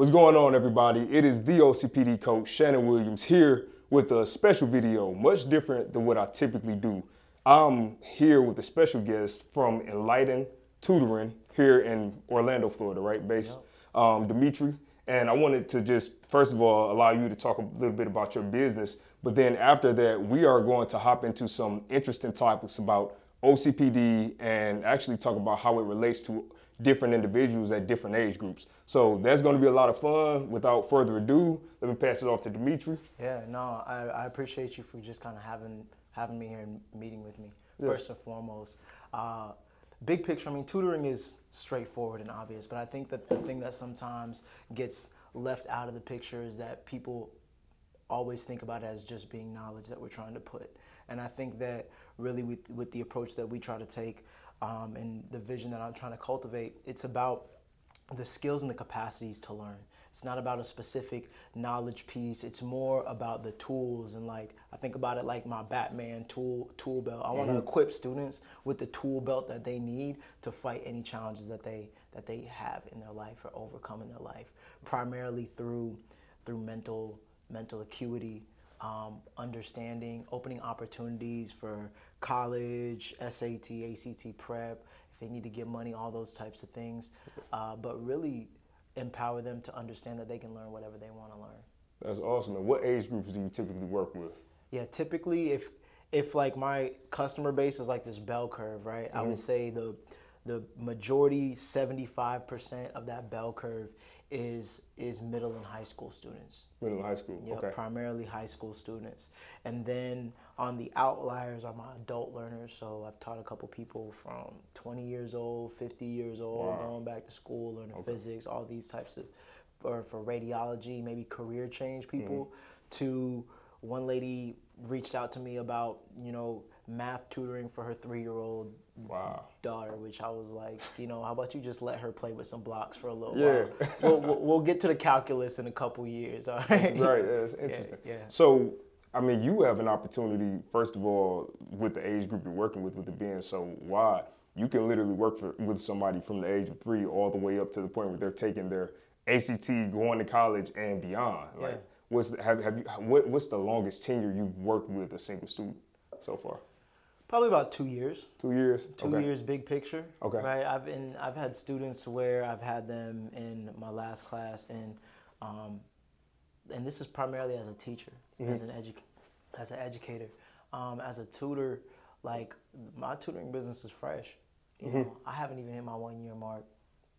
What's going on, everybody? It is the OCPD coach, Shannon Williams, here with a special video, much different than what I typically do. I'm here with a special guest from Inlighten Tutoring here in Orlando, Florida, right? Based, Demetri. And I wanted to just, first of all, allow you to talk a little bit about your business. But then after that, we are going to hop into some interesting topics about OCPD and actually talk about how it relates to different individuals at different age groups. So that's going to be a lot of fun. Without further ado, let me pass it off to Demetri. Yeah, no, I appreciate you for just kind of having me here and meeting with me. Yeah. First and foremost, big picture, I mean, tutoring is straightforward and obvious, but I think that the thing that sometimes gets left out of the picture is that people always think about it as just being knowledge that we're trying to put. And I think that really with the approach that we try to take and the vision that I'm trying to cultivate, it's about the skills and the capacities to learn. It's not about a specific knowledge piece. It's more about the tools, and like I think about it like my Batman tool belt. I want to equip students with the tool belt that they need to fight any challenges that they have in their life or overcome in their life, primarily through mental acuity, understanding, opening opportunities for college, SAT, ACT prep, if they need to get money, all those types of things, but really empower them to understand that they can learn whatever they want to learn. That's awesome. And what age groups do you typically work with? Yeah, typically if like my customer base is like this bell curve, right? I would say the majority, 75% of that bell curve is middle and high school students. Middle and high school, Yeah, okay. primarily high school students. And then on the outliers are my adult learners. So I've taught a couple people from 20 years old, 50 years old, going back to school, learning physics, all these types of, or for radiology, maybe career change people, to one lady reached out to me about, math tutoring for her 3-year-old daughter, which I was like, how about you just let her play with some blocks for a little while? We'll get to the calculus in a couple years, all right? Right, that's interesting. Yeah. So, I mean, you have an opportunity, first of all, with the age group you're working with it being so wide, you can literally work with somebody from the age of 3 all the way up to the point where they're taking their ACT, going to college and beyond. Yeah. Like, what's the longest tenure you've worked with a single student so far? Probably about 2 years. 2 years? 2 years, big picture. Okay. Right. I've had students where I've had them in my last class, and this is primarily as a teacher, as an educator, as a tutor. Like my tutoring business is fresh. I haven't even hit my 1-year mark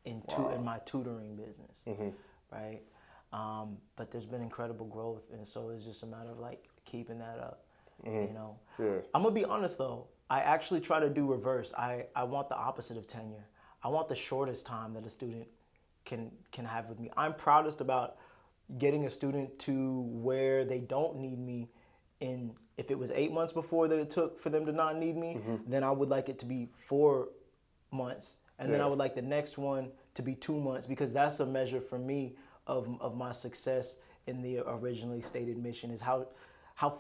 in my tutoring business. Right. But there's been incredible growth, and so it's just a matter of like keeping that up. Yeah. I'm gonna be honest though, I actually try to do reverse. I want the opposite of tenure. I want the shortest time that a student can have with me. I'm proudest about getting a student to where they don't need me in, if it was 8 months before that it took for them to not need me, then I would like it to be 4 months. And then I would like the next one to be 2 months, because that's a measure for me of my success in the originally stated mission, is how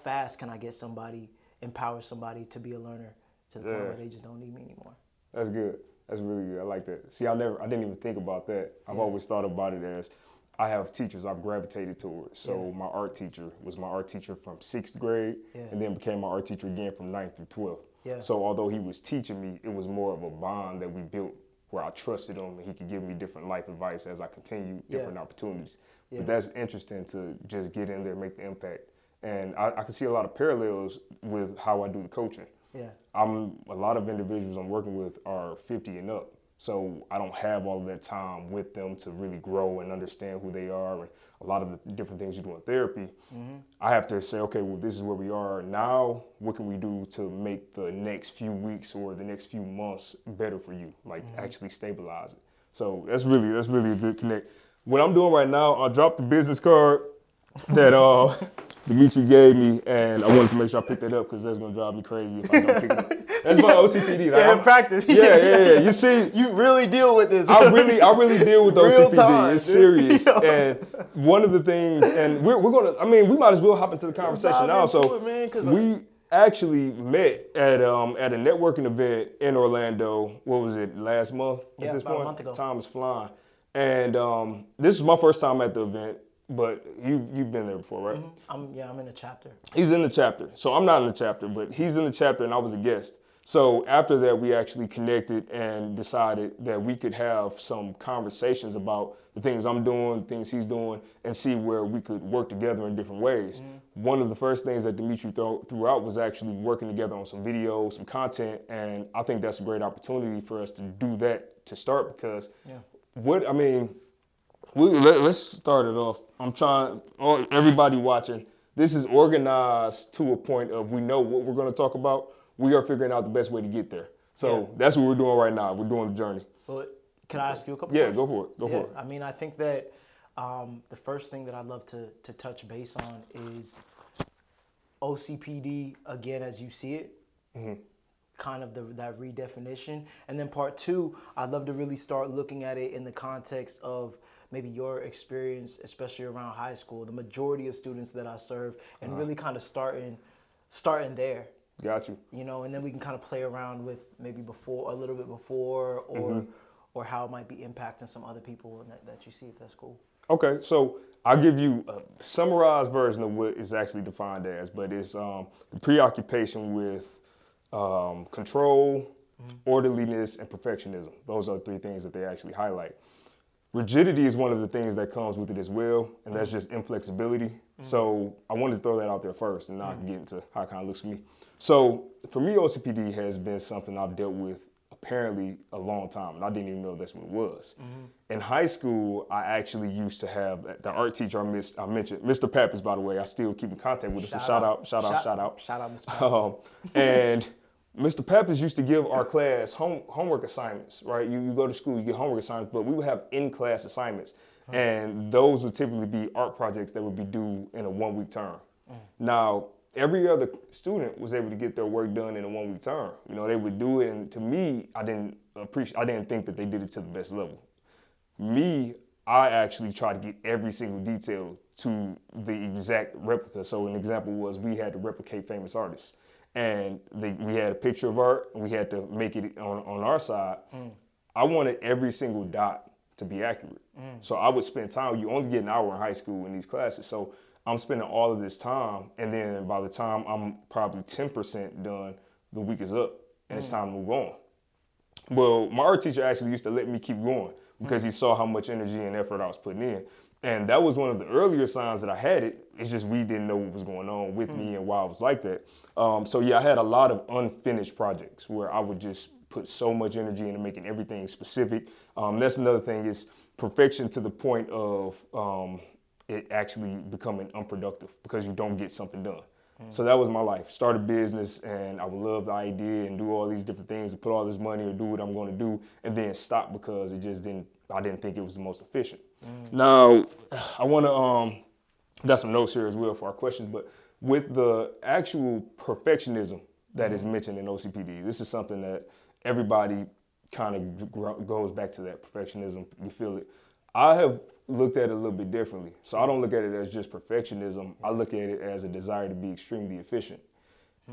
fast can I get somebody, empower somebody to be a learner to the point where they just don't need me anymore. That's good. That's really good. I like that. See, I didn't even think about that. I've always thought about it as I have teachers I've gravitated towards. So my art teacher was my art teacher from 6th grade and then became my art teacher again from 9th through 12th. Yeah. So although he was teaching me, it was more of a bond that we built where I trusted him and he could give me different life advice as I continued different opportunities. But that's interesting to just get in there, make the impact. And I can see a lot of parallels with how I do the coaching. Yeah. A lot of individuals I'm working with are 50 and up. So I don't have all of that time with them to really grow and understand who they are and a lot of the different things you do in therapy. I have to say, okay, well, this is where we are now. What can we do to make the next few weeks or the next few months better for you? Like actually stabilize it. So that's really a good connect. What I'm doing right now, I dropped the business card that Demetri gave me, and I wanted to make sure I picked that up because that's gonna drive me crazy if I don't pick it up. That's my OCPD. Like, in practice. Yeah. You see, you really deal with this. I really deal with OCPD. Time, it's serious. And one of the things, and we're gonna, I mean, we might as well hop into the conversation now. So we actually met at a networking event in Orlando. What was it, last month? At this about point? a month ago. Time is flying. And this is my first time at the event, but you've been there before, right? Mm-hmm. I'm in a chapter. He's in the chapter. So I'm not in the chapter, but he's in the chapter and I was a guest. So after that, we actually connected and decided that we could have some conversations about the things I'm doing, things he's doing, and see where we could work together in different ways. One of the first things that Demetri threw out was actually working together on some videos, some content, and I think that's a great opportunity for us to do that to start because let's start it off. I'm trying, everybody watching, this is organized to a point of we know what we're going to talk about. We are figuring out the best way to get there. So that's what we're doing right now. We're doing the journey. Well, can I ask you a couple questions? questions? Go for it. Go for it. I mean, I think that the first thing that I'd love to touch base on is OCPD, again, as you see it, kind of that redefinition. And then part two, I'd love to really start looking at it in the context of maybe your experience, especially around high school, the majority of students that I serve, and really kind of starting there. Got you. You know, and then we can kind of play around with maybe a little bit before, or how it might be impacting some other people that you see, if that's cool. Okay, so I'll give you a summarized version of what it's actually defined as, but it's the preoccupation with control, orderliness, and perfectionism. Those are the three things that they actually highlight. Rigidity is one of the things that comes with it as well, and that's just inflexibility. So I wanted to throw that out there first, and now I can get into how it kind of looks for me. So for me, OCPD has been something I've dealt with apparently a long time, and I didn't even know that's what it was. In high school, I actually used to have the art teacher I mentioned, Mr. Pappas, by the way. I still keep in contact with him, so shout out. Shout out, Mr. Pappas. And Mr. Pappas used to give our class homework assignments, right? You go to school, you get homework assignments, but we would have in-class assignments. And those would typically be art projects that would be due in a 1-week term. Now, every other student was able to get their work done in a 1-week term. You know, they would do it, and to me, I didn't think that they did it to the best level. Me, I actually tried to get every single detail to the exact replica. So an example was we had to replicate famous artists. And we had a picture of art, and we had to make it on our side. I wanted every single dot to be accurate. So I would spend time. You only get an hour in high school in these classes. So I'm spending all of this time, and then by the time I'm probably 10% done, the week is up, and it's time to move on. Well, my art teacher actually used to let me keep going because he saw how much energy and effort I was putting in. And that was one of the earlier signs that I had it. It's just we didn't know what was going on with me and why I was like that. So yeah, I had a lot of unfinished projects where I would just put so much energy into making everything specific. That's another thing, is perfection to the point of it actually becoming unproductive because you don't get something done. So that was my life. Start a business, and I would love the idea and do all these different things and put all this money or do what I'm going to do, and then stop because I didn't think it was the most efficient. Now, I want to, got some notes here as well for our questions, but with the actual perfectionism that is mentioned in OCPD, this is something that everybody kind of goes back to, that perfectionism. You feel it. I have looked at it a little bit differently. So I don't look at it as just perfectionism. I look at it as a desire to be extremely efficient.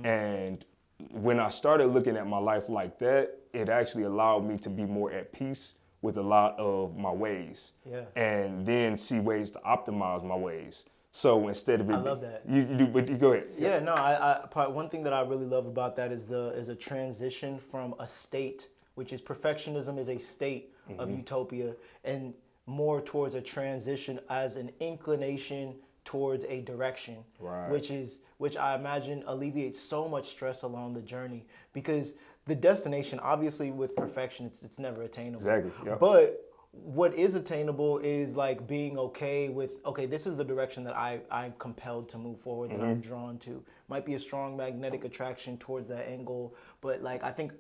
And when I started looking at my life like that, it actually allowed me to be more at peace with a lot of my ways. And then see ways to optimize my ways. So instead of it, I love that. But you go ahead. Yeah, no, one thing that I really love about that is a transition from a state, which is perfectionism is a state of utopia, and more towards a transition as an inclination towards a direction, which I imagine alleviates so much stress along the journey, because the destination, obviously with perfection, it's never attainable. Exactly. Yep. But what is attainable is like being okay with, okay, this is the direction that I'm compelled to move forward, that I'm drawn to. Might be a strong magnetic attraction towards that end goal, but like I think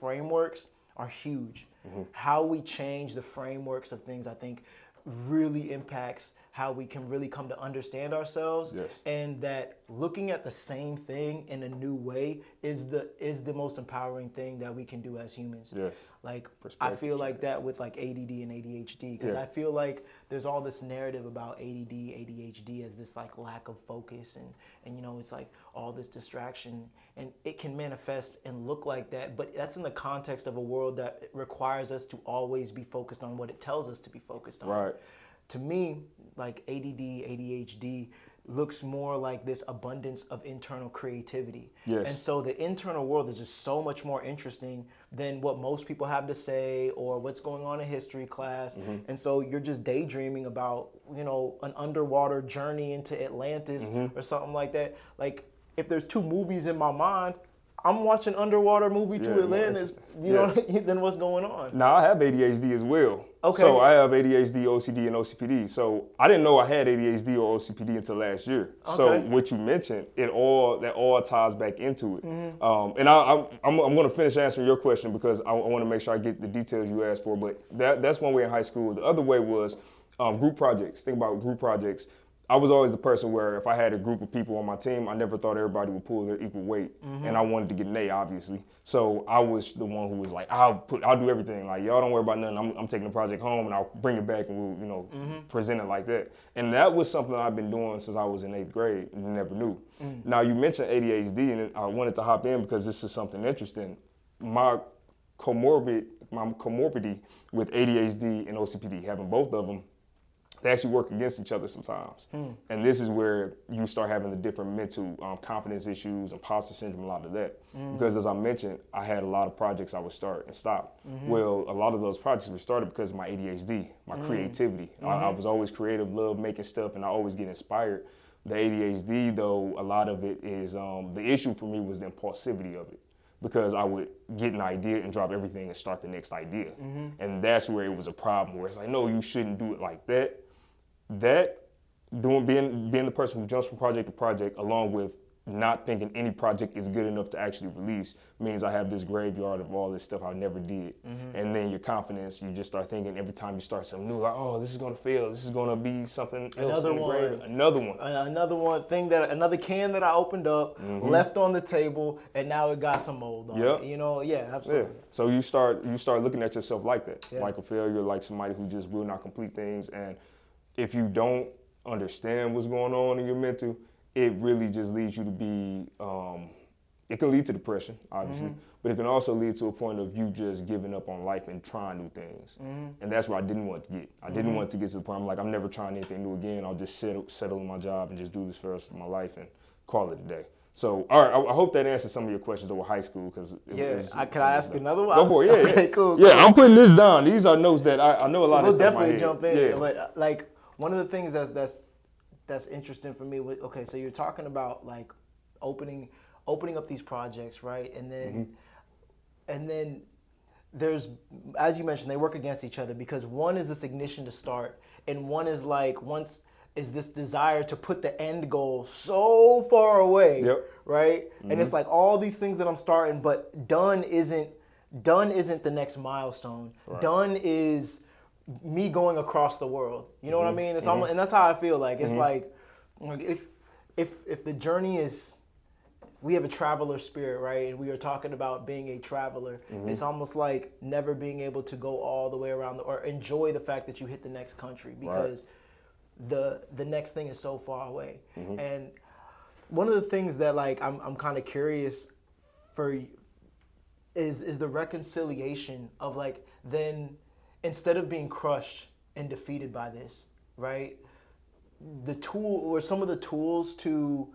frameworks are huge. How we change the frameworks of things, I think, really impacts how we can really come to understand ourselves, Yes. and that looking at the same thing in a new way is the most empowering thing that we can do as humans. Yes. Like I feel like that with like ADD and ADHD, because I feel like there's all this narrative about ADD, ADHD as this like lack of focus, and you know, it's like all this distraction, and it can manifest and look like that, but that's in the context of a world that requires us to always be focused on what it tells us to be focused on. Right. To me, like ADD, ADHD looks more like this abundance of internal creativity. Yes. And so the internal world is just so much more interesting than what most people have to say or what's going on in history class. And so you're just daydreaming about, you know, an underwater journey into Atlantis or something like that. Like if there's two movies in my mind, I'm watching underwater movie to Atlantis, you know, then what's going on? Now, I have ADHD as well. Okay. So I have ADHD, OCD, and OCPD. So I didn't know I had ADHD or OCPD until last year. Okay. So what you mentioned, that all ties back into it. And I'm going to finish answering your question because I want to make sure I get the details you asked for. But that's one way in high school. The other way was group projects. Think about group projects. I was always the person where if I had a group of people on my team, I never thought everybody would pull their equal weight. And I wanted to get an A, obviously. So I was the one who was like, I'll do everything. Like, y'all don't worry about nothing. I'm taking the project home and I'll bring it back and we'll, you know, present it like that. And that was something I've been doing since I was in 8th grade and never knew. Now, you mentioned ADHD, and I wanted to hop in because this is something interesting. My comorbidity with ADHD and OCPD, having both of them, they actually work against each other sometimes. And this is where you start having the different mental confidence issues, imposter syndrome, a lot of that. Because as I mentioned, I had a lot of projects I would start and stop. Well, a lot of those projects were started because of my ADHD, my creativity. I was always creative, loved making stuff, and I always get inspired. The ADHD, though, a lot of it is, the issue for me was the impulsivity of it. Because I would get an idea and drop everything and start the next idea. And that's where it was a problem, where it's like, no, you shouldn't do it like that. Being the person who jumps from project to project, along with not thinking any project is good enough to actually release, means I have this graveyard of all this stuff I never did. And then your confidence, you just start thinking every time you start something new, like, oh, this is gonna fail. This is gonna be something else. Another can that I opened up, left on the table, and now it got some mold on it. You know, absolutely. Yeah. So you start looking at yourself like that, like a failure, like somebody who just will not complete things. And if you don't understand what's going on in your mental, it really just leads you to be, it can lead to depression, obviously, but it can also lead to a point of you just giving up on life and trying new things. And that's where I didn't want to get. I didn't want to get to the point, I'm like, I'm never trying anything new again. I'll just settle in my job and just do this for the rest of my life and call it a day. So, all right, I hope that answers some of your questions over high school. Can I ask another one? Go for it, yeah. Okay, cool. Yeah, I'm putting this down. These are notes that I know a lot of stuff in my head. We'll definitely jump in. But like, one of the things that's interesting for me, okay, so you're talking about like opening up these projects, right? And then there's, as you mentioned, they work against each other because one is this ignition to start, and one is like is this desire to put the end goal so far away, right? And it's like all these things that I'm starting, but done isn't the next milestone. Right. Done is me going across the world. You know what I mean? It's almost, and that's how I feel like. It's like if the journey is, we have a traveler spirit, right? And we are talking about being a traveler. It's almost like never being able to go all the way around or enjoy the fact that you hit the next country because the next thing is so far away. And one of the things that like I'm kind of curious for is the reconciliation of like, then instead of being crushed and defeated by this, right? The tool or some of the tools to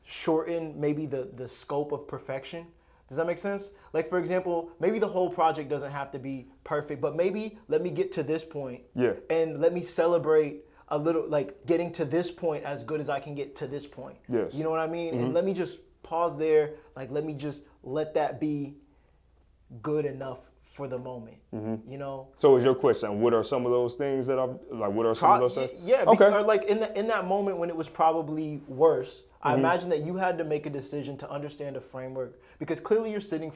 shorten maybe the scope of perfection. Does that make sense? Like, for example, maybe the whole project doesn't have to be perfect, but maybe let me get to this point. Yeah. And let me celebrate a little, like getting to this point as good as I can get to this point. Yes. You know what I mean? And let me just pause there. Like, let me just let that be good enough for the moment, you know? So is your question, what are some of those things that I've, like, what are some of those things? Yeah, because, or like in that moment when it was probably worse, I imagine that you had to make a decision to understand a framework, because clearly you're sitting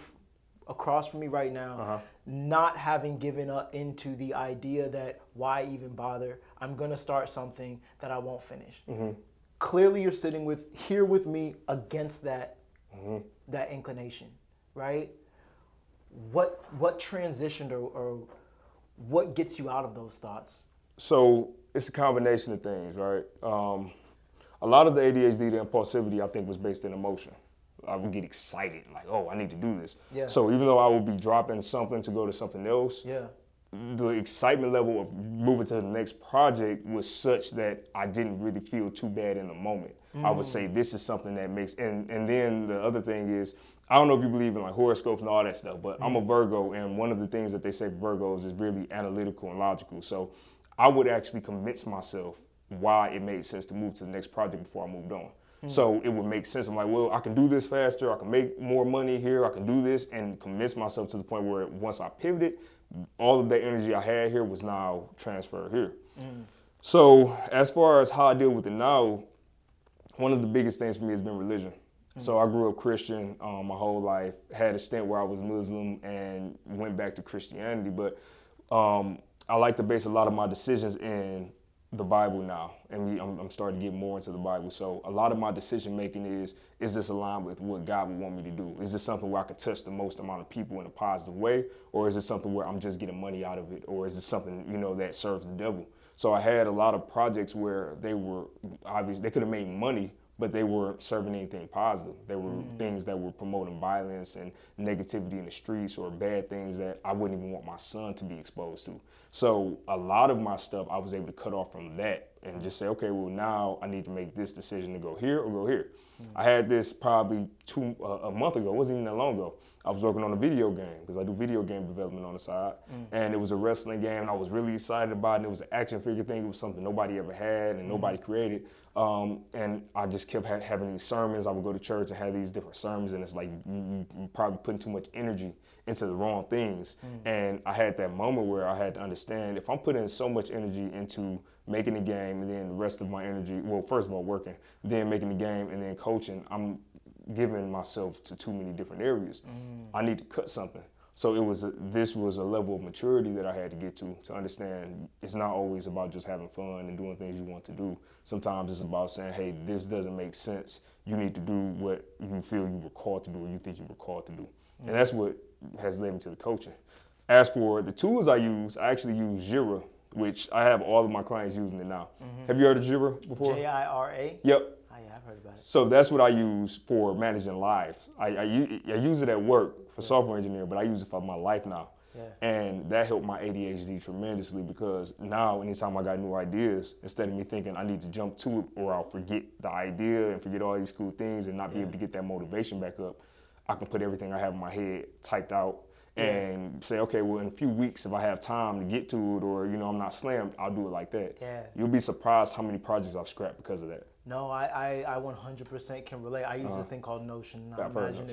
across from me right now, not having given up into the idea that why even bother? I'm gonna start something that I won't finish. Clearly, you're sitting here with me against that that inclination, right? What transitioned or what gets you out of those thoughts? So it's a combination of things, right? A lot of the ADHD, the impulsivity, I think was based in emotion. I would get excited, like, oh, I need to do this. Yeah. So even though I would be dropping something to go to something else, Yeah. the excitement level of moving to the next project was such that I didn't really feel too bad in the moment. I would say this is something that makes, and then the other thing is, I don't know if you believe in like horoscopes and all that stuff, but I'm a Virgo, and one of the things that they say for Virgos is really analytical and logical. So I would actually convince myself why it made sense to move to the next project before I moved on. So it would make sense. I'm like, well, I can do this faster. I can make more money here. I can do this, and convince myself to the point where once I pivoted, all of the energy I had here was now transferred here. So as far as how I deal with it now, one of the biggest things for me has been religion. So I grew up Christian my whole life, had a stint where I was Muslim and went back to Christianity, but I like to base a lot of my decisions in the Bible now, and I'm starting to get more into the Bible. So a lot of my decision making is this aligned with what God would want me to do? Is this something where I could touch the most amount of people in a positive way, or is it something where I'm just getting money out of it, or is it something, you know, that serves the devil? So I had a lot of projects where they were obviously, they could have made money, but they weren't serving anything positive. They were things that were promoting violence and negativity in the streets, or bad things that I wouldn't even want my son to be exposed to. So a lot of my stuff, I was able to cut off from that and just say, okay, well, now I need to make this decision to go here or go here. I had this probably a month ago. It wasn't even that long ago. I was working on a video game because I do video game development on the side. And it was a wrestling game, and I was really excited about it. And it was an action figure thing. It was something nobody ever had and nobody created. And I just kept having these sermons. I would go to church and have these different sermons, and it's like you probably putting too much energy into the wrong things. And I had that moment where I had to understand, if I'm putting so much energy into making the game and then the rest of my energy, well, first of all, working, then making the game and then coaching, I'm giving myself to too many different areas. I need to cut something. So this was a level of maturity that I had to get to understand it's not always about just having fun and doing things you want to do. Sometimes it's about saying, hey, this doesn't make sense. You need to do what you feel you were called to do, or you think you were called to do. And that's what has led me to the coaching. As for the tools I actually use Jira, which I have all of my clients using it now. Have you heard of Jira before? Jira? Yep. Oh, yeah, I've heard about it. So that's what I use for managing lives. I use it at work for software engineering, but I use it for my life now. Yeah. And that helped my ADHD tremendously, because now anytime I got new ideas, instead of me thinking I need to jump to it or I'll forget the idea and forget all these cool things and not be able to get that motivation back up, I can put everything I have in my head typed out and say, okay, well, in a few weeks, if I have time to get to it, or, you know, I'm not slammed, I'll do it like that. Yeah. You'll be surprised how many projects I've scrapped because of that. No, I 100% can relate. I use this thing called Notion. I imagine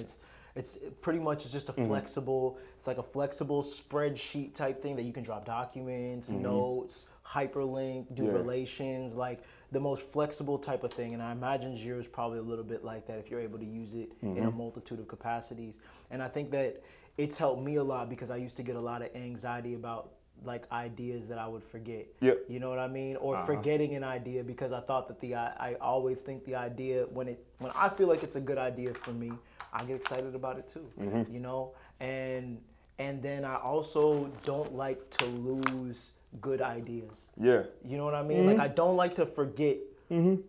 it's pretty much just a flexible, it's like a flexible spreadsheet type thing that you can drop documents, notes, hyperlink, do relations, like the most flexible type of thing. And I imagine Jira is probably a little bit like that if you're able to use it in a multitude of capacities. And I think that it's helped me a lot, because I used to get a lot of anxiety about like ideas that I would forget. Yep. You know what I mean? Or forgetting an idea, because I thought that I always think the idea, when I feel like it's a good idea for me, I get excited about it too. You know? And then I also don't like to lose good ideas. Yeah. You know what I mean? Like, I don't like to forget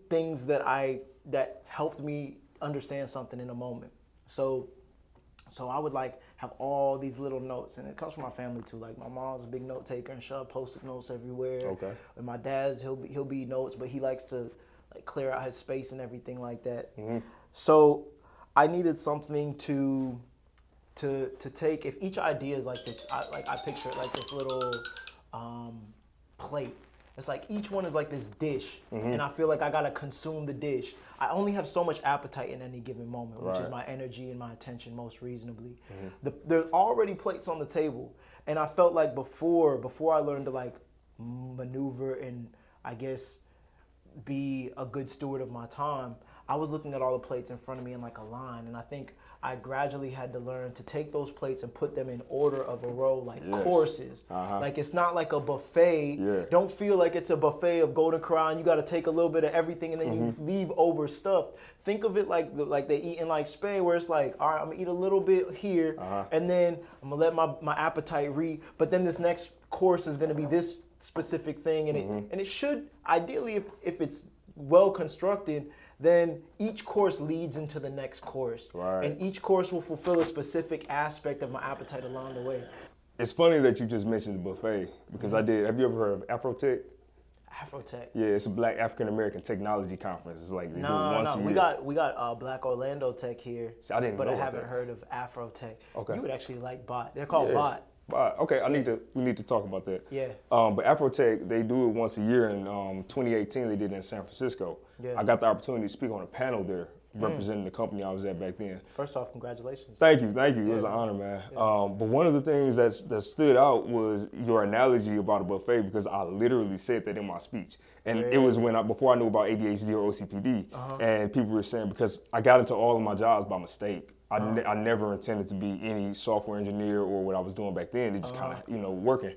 things that helped me understand something in a moment. So I would like have all these little notes, and it comes from my family too. Like, my mom's a big note taker, and she'll have Post-it notes everywhere. Okay. And my dad's he'll be notes, but he likes to like clear out his space and everything like that. So I needed something to take. If each idea is like this, I picture it like this little plate. It's like each one is like this dish, and I feel like I gotta consume the dish. I only have so much appetite in any given moment, which is my energy and my attention most reasonably. There's already plates on the table, and I felt like before I learned to like maneuver and I guess be a good steward of my time, I was looking at all the plates in front of me in like a line, and I think I gradually had to learn to take those plates and put them in order of a row, like courses. Like it's not like a buffet. Yeah. Don't feel like it's a buffet of Golden Corral. You got to take a little bit of everything and then you leave overstuffed. Think of it like they eat in like Spain, where it's like, all right, I'm gonna eat a little bit here, and then I'm gonna let my appetite but then this next course is gonna be this specific thing, and it should ideally, if it's well constructed, then each course leads into the next course. Right. And each course will fulfill a specific aspect of my appetite along the way. It's funny that you just mentioned the buffet, because I did. Have you ever heard of Afrotech? Afrotech. Yeah, it's a Black African American technology conference. It's like they do it once a year. We got Black Orlando Tech here. See, I didn't but know I haven't that. heard of Afrotech. Okay. You would actually like BOT. They're called BOT. Okay, we need to talk about that. Yeah. But Afrotech, they do it once a year. In 2018, they did it in San Francisco. Yeah. I got the opportunity to speak on a panel there, representing the company I was at back then. First off, congratulations. Thank you. It was an honor, man. But one of the things that stood out was your analogy about a buffet, because I literally said that in my speech. And it was before I knew about ADHD or OCPD, and people were saying, because I got into all of my jobs by mistake. I never intended to be any software engineer or what I was doing back then. It just kind of, working.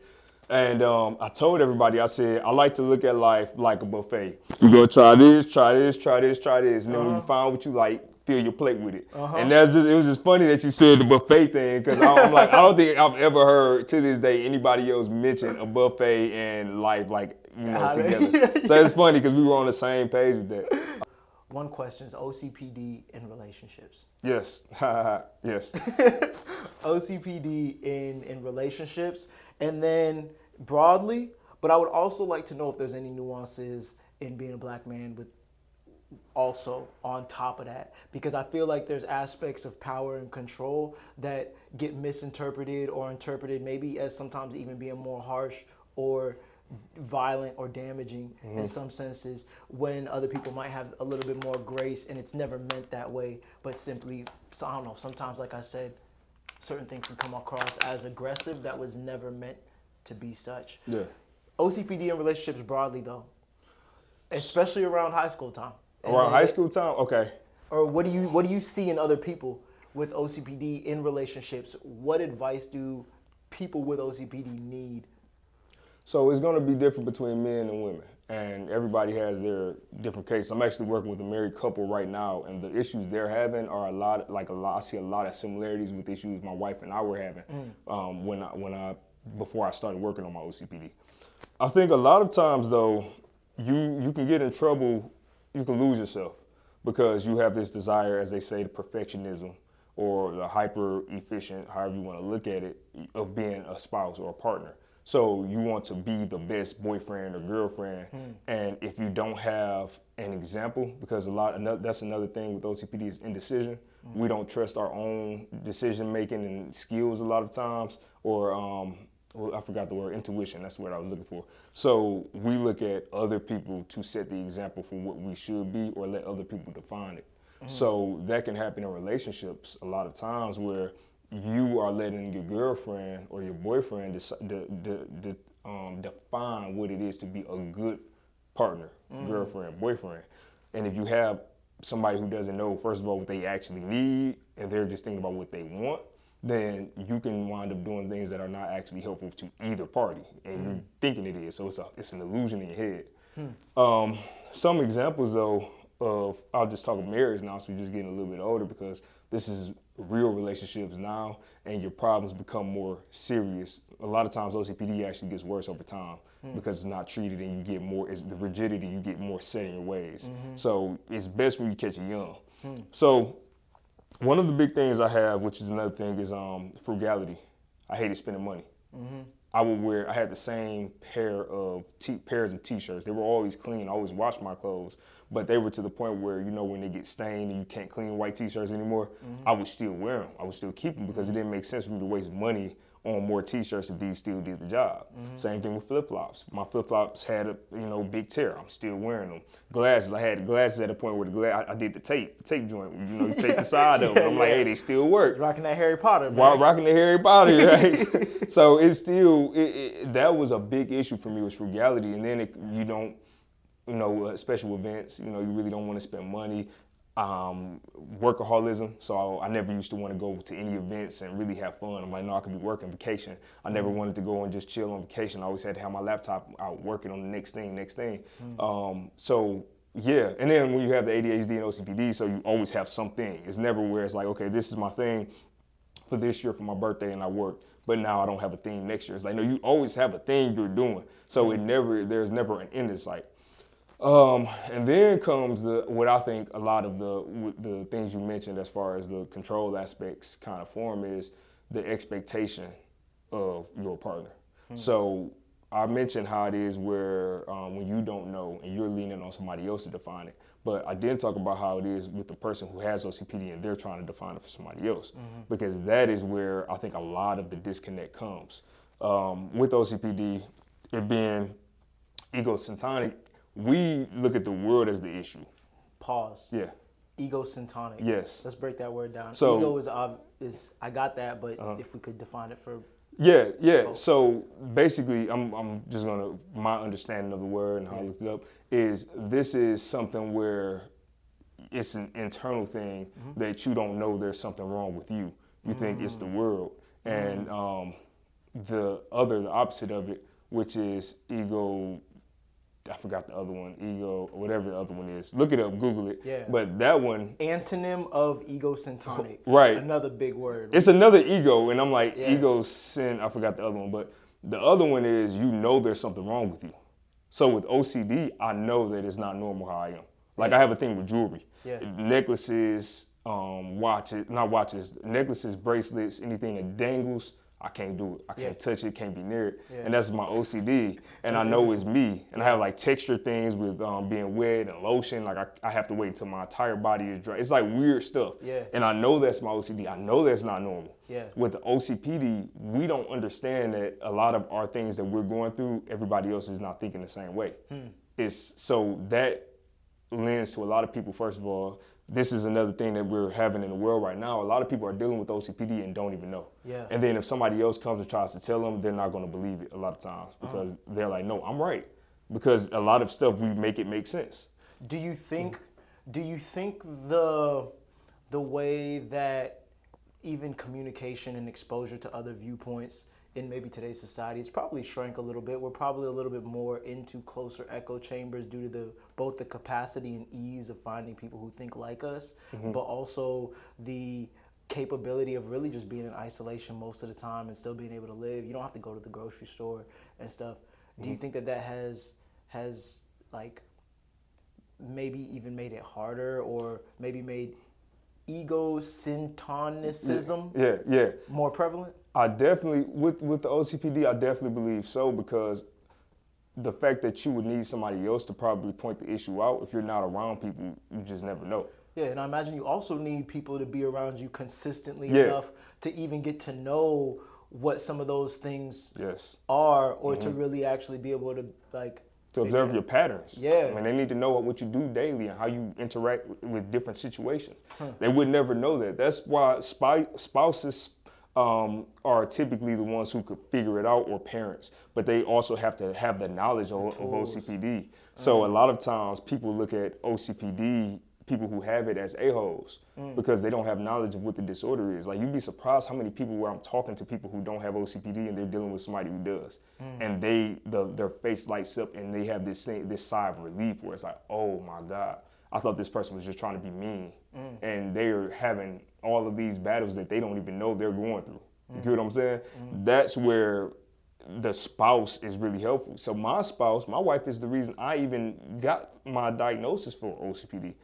And I told everybody, I said, I like to look at life like a buffet. You go try this, try this, try this, try this. And then when you find what you like, fill your plate with it. And it was just funny that you said the buffet thing, because I'm like, I don't think I've ever heard to this day anybody else mention a buffet and life together. So it's funny because we were on the same page with that. One question is OCPD in relationships. Yes, yes. OCPD in relationships, and then broadly, but I would also like to know if there's any nuances in being a Black man with also on top of that, because I feel like there's aspects of power and control that get misinterpreted or interpreted maybe as sometimes even being more harsh or violent or damaging in some senses, when other people might have a little bit more grace, and it's never meant that way, but simply, so I don't know, sometimes, like I said, certain things can come across as aggressive that was never meant to be such. Yeah. OCPD in relationships broadly though, especially around high school time. Around high school time? Okay. Or what do you see in other people with OCPD in relationships? What advice do people with OCPD need? So it's going to be different between men and women, and everybody has their different cases. I'm actually working with a married couple right now, and the issues they're having are I see a lot of similarities with issues my wife and I were having before I started working on my OCPD. I think a lot of times though, you can get in trouble, you can lose yourself, because you have this desire, as they say, the perfectionism or the hyper efficient, however you want to look at it, of being a spouse or a partner. So you want to be the best boyfriend or girlfriend, and if you don't have an example, because that's another thing with OCPD is indecision. We don't trust our own decision making and skills a lot of times, or I forgot the word, intuition. That's what I was looking for. So we look at other people to set the example for what we should be, or let other people define it. So that can happen in relationships a lot of times, where you are letting your girlfriend or your boyfriend define what it is to be a good partner, girlfriend, boyfriend. And if you have somebody who doesn't know, first of all, what they actually need, and they're just thinking about what they want, then you can wind up doing things that are not actually helpful to either party, and you're thinking it is. So it's an illusion in your head. Some examples though of, I'll just talk about marriage now, so you're just getting a little bit older, because this is real relationships now, and your problems become more serious. A lot of times OCPD actually gets worse over time because it's not treated, and you get more, it's the rigidity, you get more set in your ways. So it's best when you catch it young. So one of the big things I have, which is another thing, is frugality. I hated spending money. I had the same pairs of t-shirts. They were always clean. I always washed my clothes, but they were to the point where, when they get stained and you can't clean white t-shirts anymore, I would still wear them. I would still keep them, because it didn't make sense for me to waste money on more t-shirts if these still did the job. Same thing with flip-flops. My flip-flops had a big tear. I'm still wearing them. Glasses, I had glasses at a point where I did the tape joint. You tape the side of them. I'm like, hey, they still work. Rocking that Harry Potter, man. Rocking the Harry Potter, right? So it's still, that was a big issue for me, was frugality. And then you don't, special events, you really don't want to spend money. Workaholism, so I never used to want to go to any events and really have fun. I'm like, no, I could be working vacation. I never wanted to go and just chill on vacation. I always had to have my laptop out working on the next thing. So yeah, and then when you have the ADHD and OCPD, so you always have something. It's never where it's like, okay, this is my thing for this year for my birthday and I work, but now I don't have a thing next year. It's like, no, you always have a thing you're doing. So there's never an end in sight. And then comes what I think a lot of the things you mentioned as far as the control aspects kind of form is the expectation of your partner. So I mentioned how it is where when you don't know and you're leaning on somebody else to define it. But I didn't talk about how it is with the person who has OCPD and they're trying to define it for somebody else. Because that is where I think a lot of the disconnect comes. With OCPD, it being egocentric, we look at the world as the issue. Pause. Yeah. Egocentric. Yes. Let's break that word down. So, ego is I got that, but if we could define it for. Yeah. folks. So basically, I'm just my understanding of the word and how I looked it up is this is something where it's an internal thing that you don't know there's something wrong with you. You think it's the world. And the opposite of it, which is ego. I forgot the other one, ego, whatever the other one is. Look it up, Google it. Yeah. But that one. Antonym of egocentric. Right. Another big word. It's another ego, and I'm like, Yeah. I forgot the other one. But the other one is there's something wrong with you. So with OCD, I know that it's not normal how I am. Like I have a thing with jewelry. Yeah. Necklaces, necklaces, bracelets, anything that dangles, I can't do it. I can't touch it, can't be near it. Yeah. And that's my OCD. And I know it's me. And I have like texture things with being wet and lotion. Like I have to wait until my entire body is dry. It's like weird stuff. Yeah. And I know that's my OCD. I know that's not normal. Yeah. With the OCPD, we don't understand that a lot of our things that we're going through, everybody else is not thinking the same way. So that lends to a lot of people, first of all, this is another thing that we're having in the world right now. A lot of people are dealing with OCPD and don't even know. Yeah. And then if somebody else comes and tries to tell them, they're not going to believe it a lot of times because they're like, no, I'm right. Because a lot of stuff, we make it make sense. Do you think the way that even communication and exposure to other viewpoints in maybe today's society, it's probably shrank a little bit. We're probably a little bit more into closer echo chambers due to both the capacity and ease of finding people who think like us, but also the capability of really just being in isolation most of the time and still being able to live. You don't have to go to the grocery store and stuff. Do you think that has like maybe even made it harder or maybe made egocentricism more prevalent? I definitely, with the OCPD, I definitely believe so because the fact that you would need somebody else to probably point the issue out, if you're not around people, you just never know. Yeah, and I imagine you also need people to be around you consistently enough to even get to know what some of those things are or to really actually be able to to observe your patterns. Yeah. I mean, they need to know what you do daily and how you interact with different situations. They would never know that. That's why spouses are typically the ones who could figure it out, or parents, but they also have to have the knowledge of OCPD. So a lot of times people look at OCPD, people who have it, as a-holes because they don't have knowledge of what the disorder is. Like, you'd be surprised how many people where I'm talking to people who don't have OCPD and they're dealing with somebody who does. And their face lights up and they have this sigh of relief where it's like, oh my God, I thought this person was just trying to be mean. And they're having all of these battles that they don't even know they're going through. You get what I'm saying? That's where the spouse is really helpful. So my wife is the reason I even got my diagnosis for OCPD.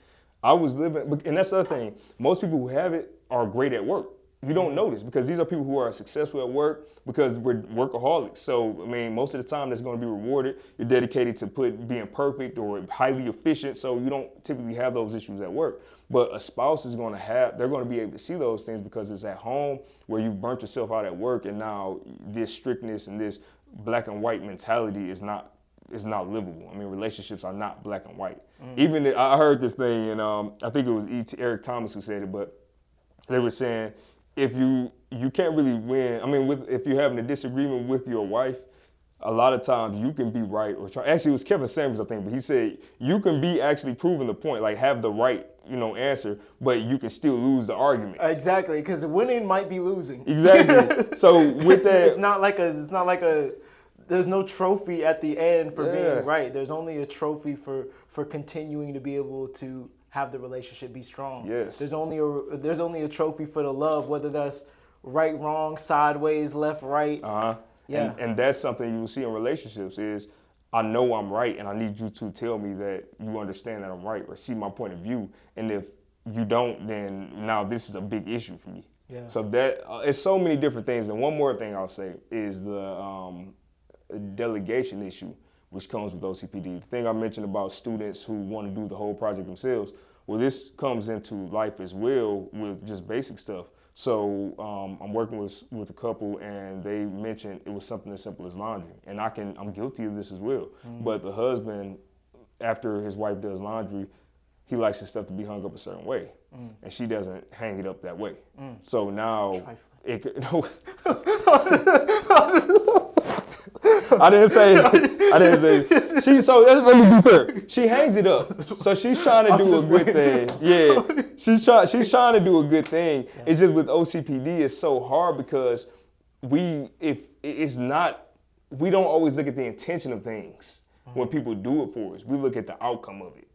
I was living, and that's the other thing, most people who have it are great at work. You don't notice because these are people who are successful at work because we're workaholics. So, I mean, most of the time that's going to be rewarded. You're dedicated to being perfect or highly efficient, so you don't typically have those issues at work. But a spouse is going to they're going to be able to see those things because it's at home where you burnt yourself out at work, and now this strictness and this black and white mentality is not livable. I mean, relationships are not black and white. Even I heard this thing, and I think it was Eric Thomas who said it, but they were saying, if you can't really win. I mean, if you're having a disagreement with your wife, a lot of times you can be right or try. Actually, it was Kevin Samuels, I think, but he said you can be actually proving the point, like have the right, answer, but you can still lose the argument. Exactly, because winning might be losing. Exactly. So with that, it's not like a. There's no trophy at the end for being right. There's only a trophy for continuing to be able to have the relationship be strong. Yes. There's only a trophy for the love, whether that's right, wrong, sideways, left, right. Yeah. And that's something you will see in relationships is I know I'm right and I need you to tell me that you understand that I'm right or see my point of view. And if you don't, then now this is a big issue for me. Yeah. So that it's so many different things. And one more thing I'll say is the delegation issue, which comes with OCPD. The thing I mentioned about students who want to do the whole project themselves, well, this comes into life as well with just basic stuff. So I'm working with a couple, and they mentioned it was something as simple as laundry, and I'm guilty of this as well. But the husband, after his wife does laundry, he likes his stuff to be hung up a certain way, and she doesn't hang it up that way. So now it could. No, I didn't say. So let me be clear. She hangs it up, so she's trying to do a good thing. Yeah, she's trying to do a good thing. Yeah. It's just with OCPD, it's so hard because we don't always look at the intention of things when people do it for us. We look at the outcome of it.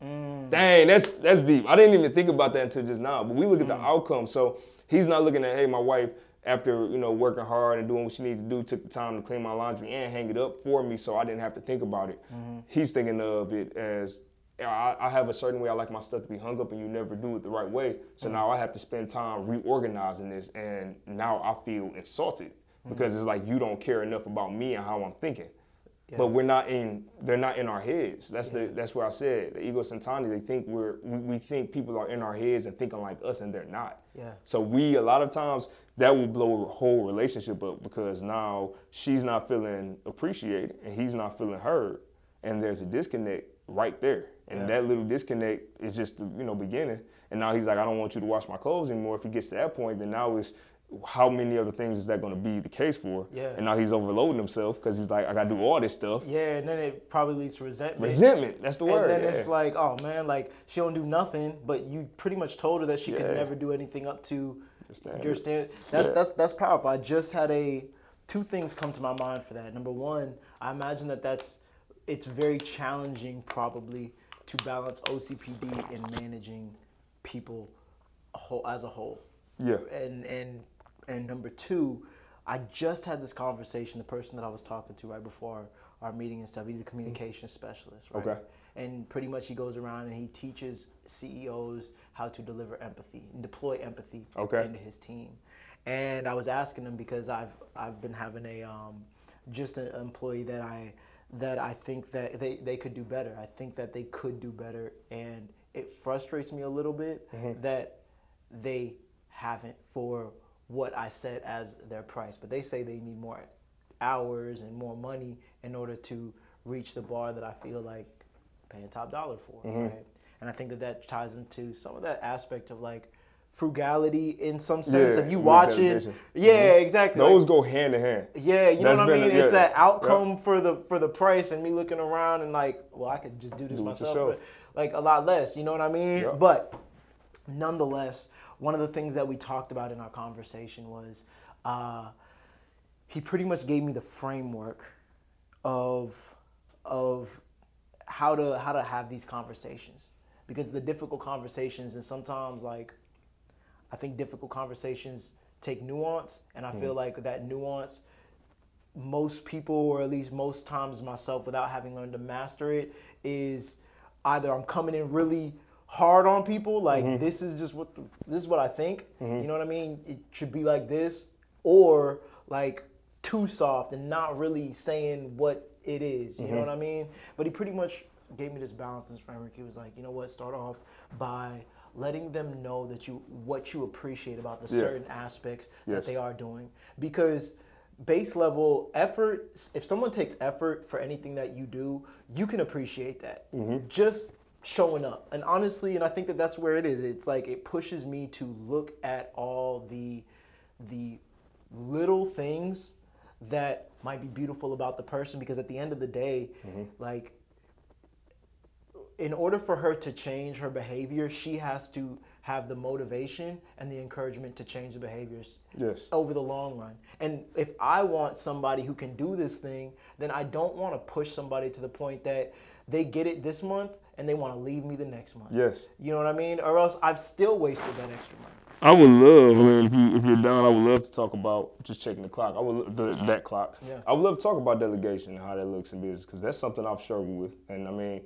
Dang, that's deep. I didn't even think about that until just now. But we look at the outcome. So he's not looking at, hey, my wife, after working hard and doing what she needed to do, took the time to clean my laundry and hang it up for me so I didn't have to think about it. He's thinking of it as, I have a certain way I like my stuff to be hung up and you never do it the right way. So now I have to spend time reorganizing this, and now I feel insulted because it's like you don't care enough about me and how I'm thinking. Yeah. But they're not in our heads. That's where I said the ego centani. They think we think people are in our heads and thinking like us, and they're not. Yeah. So a lot of times that will blow a whole relationship up because now she's not feeling appreciated and he's not feeling heard, and there's a disconnect right there. And that little disconnect is just the beginning. And now he's like, I don't want you to wash my clothes anymore. If he gets to that point, then now it's how many other things is that going to be the case for? Yeah. And now he's overloading himself because he's like, I got to do all this stuff. Yeah, and then it probably leads to resentment. Resentment, that's the word. And then it's like, oh man, like she don't do nothing, but you pretty much told her that she could never do anything up to your standard. That's powerful. I just had two things come to my mind for that. Number one, I imagine it's very challenging probably to balance OCPD and managing people as a whole. Yeah. And number two, I just had this conversation, the person that I was talking to right before our meeting and stuff, he's a communication specialist, right? Okay. And pretty much he goes around and he teaches CEOs how to deliver empathy and deploy empathy into his team. And I was asking him because I've been having just an employee that I think that they could do better. I think that they could do better, and it frustrates me a little bit that they haven't for what I set as their price, but they say they need more hours and more money in order to reach the bar that I feel like paying top dollar for, right? And I think that ties into some of that aspect of like frugality in some sense. If you watch it, exactly. Those go hand in hand. Yeah, you know what I mean? It's that outcome for the price, and me looking around and like, well, I could just do this myself, but like a lot less, you know what I mean? Yeah. But nonetheless, one of the things that we talked about in our conversation was he pretty much gave me the framework of how to have these conversations, because the difficult conversations, and sometimes like I think difficult conversations take nuance, and I feel like that nuance, most people, or at least most times myself, without having learned to master it, is either I'm coming in really hard on people, like this is what I think, you know what I mean? It should be like this, or like too soft and not really saying what it is, you know what I mean? But he pretty much gave me this balance and this framework. He was like, you know what, start off by letting them know that what you appreciate about the certain aspects that they are doing. Because base level effort, if someone takes effort for anything that you do, you can appreciate that. Just showing up. And honestly, and I think that's where it is. It's like it pushes me to look at all the little things that might be beautiful about the person, because at the end of the day, like, in order for her to change her behavior, she has to have the motivation and the encouragement to change the behaviors over the long run. And if I want somebody who can do this thing, then I don't want to push somebody to the point that they get it this month and they want to leave me the next month. Yes. You know what I mean? Or else I've still wasted that extra money. I would love, if you're down, I would love to talk about, just checking the clock. That clock. Yeah. I would love to talk about delegation and how that looks in business, because that's something I've struggled with. And I mean,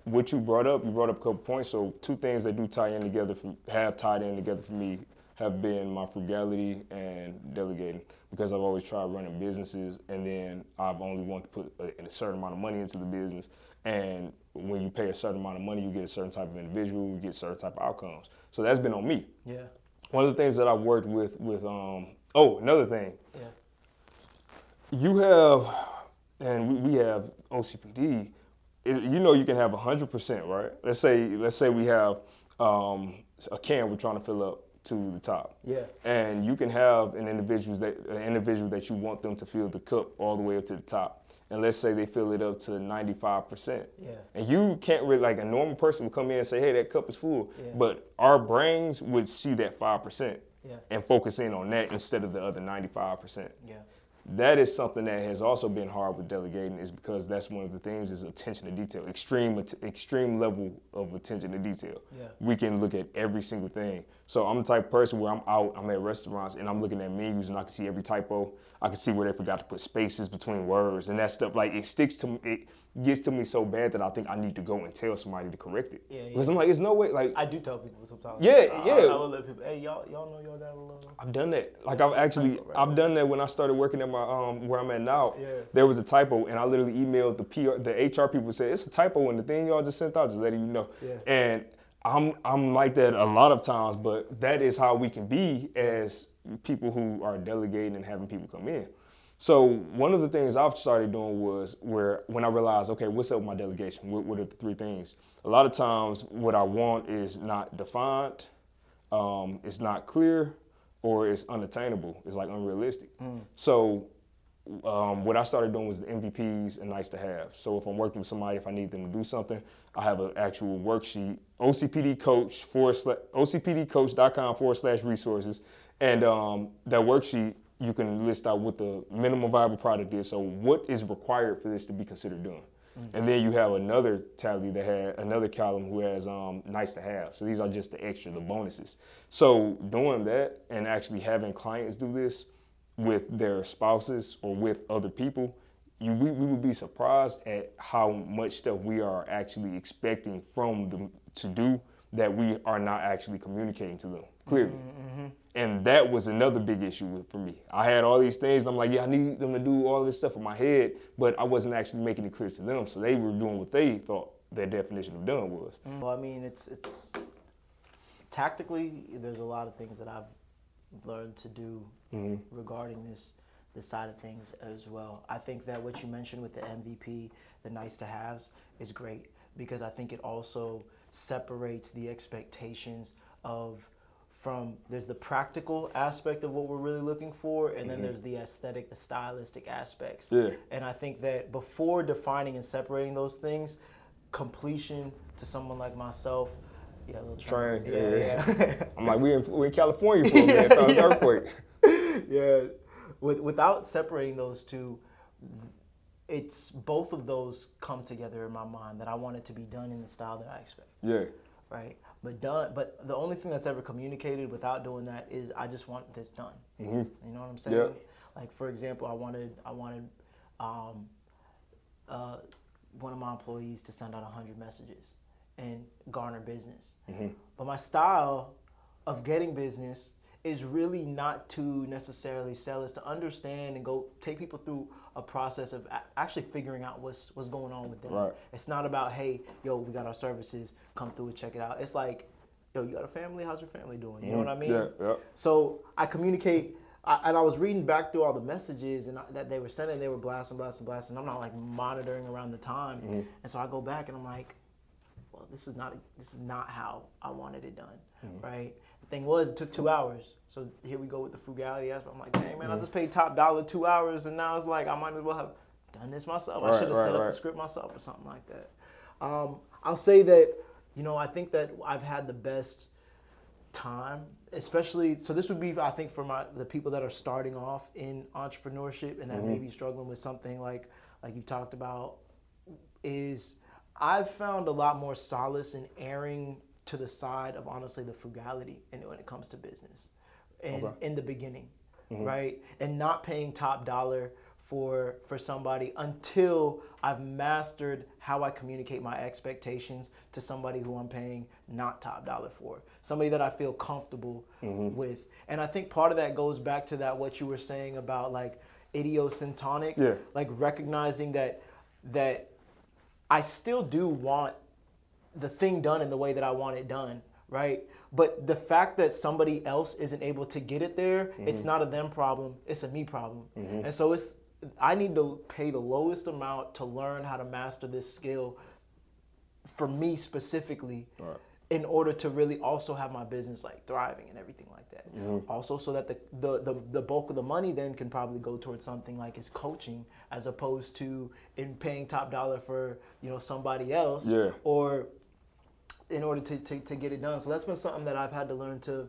what you brought up a couple points. So 2 things that do tie in together, have tied in together for me, have been my frugality and delegating, because I've always tried running businesses, and then I've only wanted to put a certain amount of money into the business. And when you pay a certain amount of money, you get a certain type of individual, you get certain type of outcomes. So that's been on me. Yeah. One of the things that I've worked with another thing. Yeah. You have, and we have OCPD. You can have 100%, right? Let's say we have a can we're trying to fill up to the top. Yeah. And you can have an individual that you want them to fill the cup all the way up to the top. And let's say they fill it up to 95%. Yeah. And you can't really, like a normal person would come in and say, hey, that cup is full. Yeah. But our brains would see that 5% and focus in on that instead of the other 95%. Yeah. That is something that has also been hard with delegating, is because that's one of the things is attention to detail, extreme level of attention to detail. Yeah. We can look at every single thing. So I'm the type of person where I'm at restaurants and I'm looking at menus and I can see every typo. I can see where they forgot to put spaces between words and that stuff. Like it gets to me so bad that I think I need to go and tell somebody to correct it. Yeah, yeah. Because I'm like, there's no way. Like I do tell people sometimes. Yeah, I will let people. Hey, y'all know y'all got a little. I've done that. Like I've done that when I started working at my where I'm at now. Yeah. There was a typo and I literally emailed the HR people, said it's a typo in the thing y'all just sent out, just letting you know. Yeah. And I'm like that a lot of times, but that is how we can be as people who are delegating and having people come in. So one of the things I've started doing was when I realized, okay, what's up with my delegation? What are the 3 things? A lot of times what I want is not defined, it's not clear, or it's unattainable. It's like unrealistic. So what I started doing was the MVPs and nice to have. So if I'm working with somebody, if I need them to do something, I have an actual worksheet, ocpdcoach.com/resources. And that worksheet, you can list out what the minimum viable product is. So what is required for this to be considered done? And then you have another tally that had another column who has nice to have. So these are just the extra, the bonuses. So doing that and actually having clients do this with their spouses or with other people, we would be surprised at how much stuff we are actually expecting from them to do that we are not actually communicating to them clearly. And that was another big issue for me. I had all these things, and I'm like, yeah, I need them to do all this stuff in my head, but I wasn't actually making it clear to them, so they were doing what they thought their definition of done was. Well, I mean, it's tactically, there's a lot of things that I've learned to do regarding this side of things as well. I think that what you mentioned with the MVP, the nice to haves, is great, because I think it also separates the expectations there's the practical aspect of what we're really looking for, and then there's the aesthetic, the stylistic aspects. Yeah. And I think that before defining and separating those things, completion to someone like myself, a little train. Yeah. I'm like, we in California for a minute, thought it was earthquake. Yeah. Without separating those two, it's both of those come together in my mind, that I want it to be done in the style that I expect. Yeah. Right. But the only thing that's ever communicated without doing that is I just want this done. You know what I'm saying? Yeah. Like, for example, I wanted one of my employees to send out 100 messages and garner business. But my style of getting business is really not to necessarily sell. It's to understand and go take people through a process of actually figuring out what's going on with them. Right. It's not about, hey, yo, we got our services, come through and check it out. It's like, yo, you got a family? How's your family doing? You know what I mean? Yeah. So I communicate, and I was reading back through all the messages that they were sending. They were blasting. I'm not like monitoring around the time. And so I go back and I'm like, well, this is not how I wanted it done, right? The thing was, it took 2 hours. So here we go with the frugality aspect. I'm like, dang, man, I just paid top dollar 2 hours, and now it's like I might as well have done this myself. I should have set up the script myself or something like that. I'll say that, I think that I've had the best time, especially, so this would be, I think, for the people that are starting off in entrepreneurship and that may be struggling with something like you talked about, is I've found a lot more solace in erring to the side of, honestly, the frugality when it comes to business and in the beginning, right? And not paying top dollar for somebody until I've mastered how I communicate my expectations to somebody who I'm paying not top dollar for, somebody that I feel comfortable with. And I think part of that goes back to that, what you were saying about like idiosyncratic, like recognizing that I still do want the thing done in the way that I want it done, right? But the fact that somebody else isn't able to get it there, it's not a them problem, it's a me problem. And so I need to pay the lowest amount to learn how to master this skill for me specifically, in order to really also have my business like thriving and everything like that. Also, so that the bulk of the money then can probably go towards something like is coaching, as opposed to in paying top dollar for somebody else, or in order to get it done. So that's been something that I've had to learn to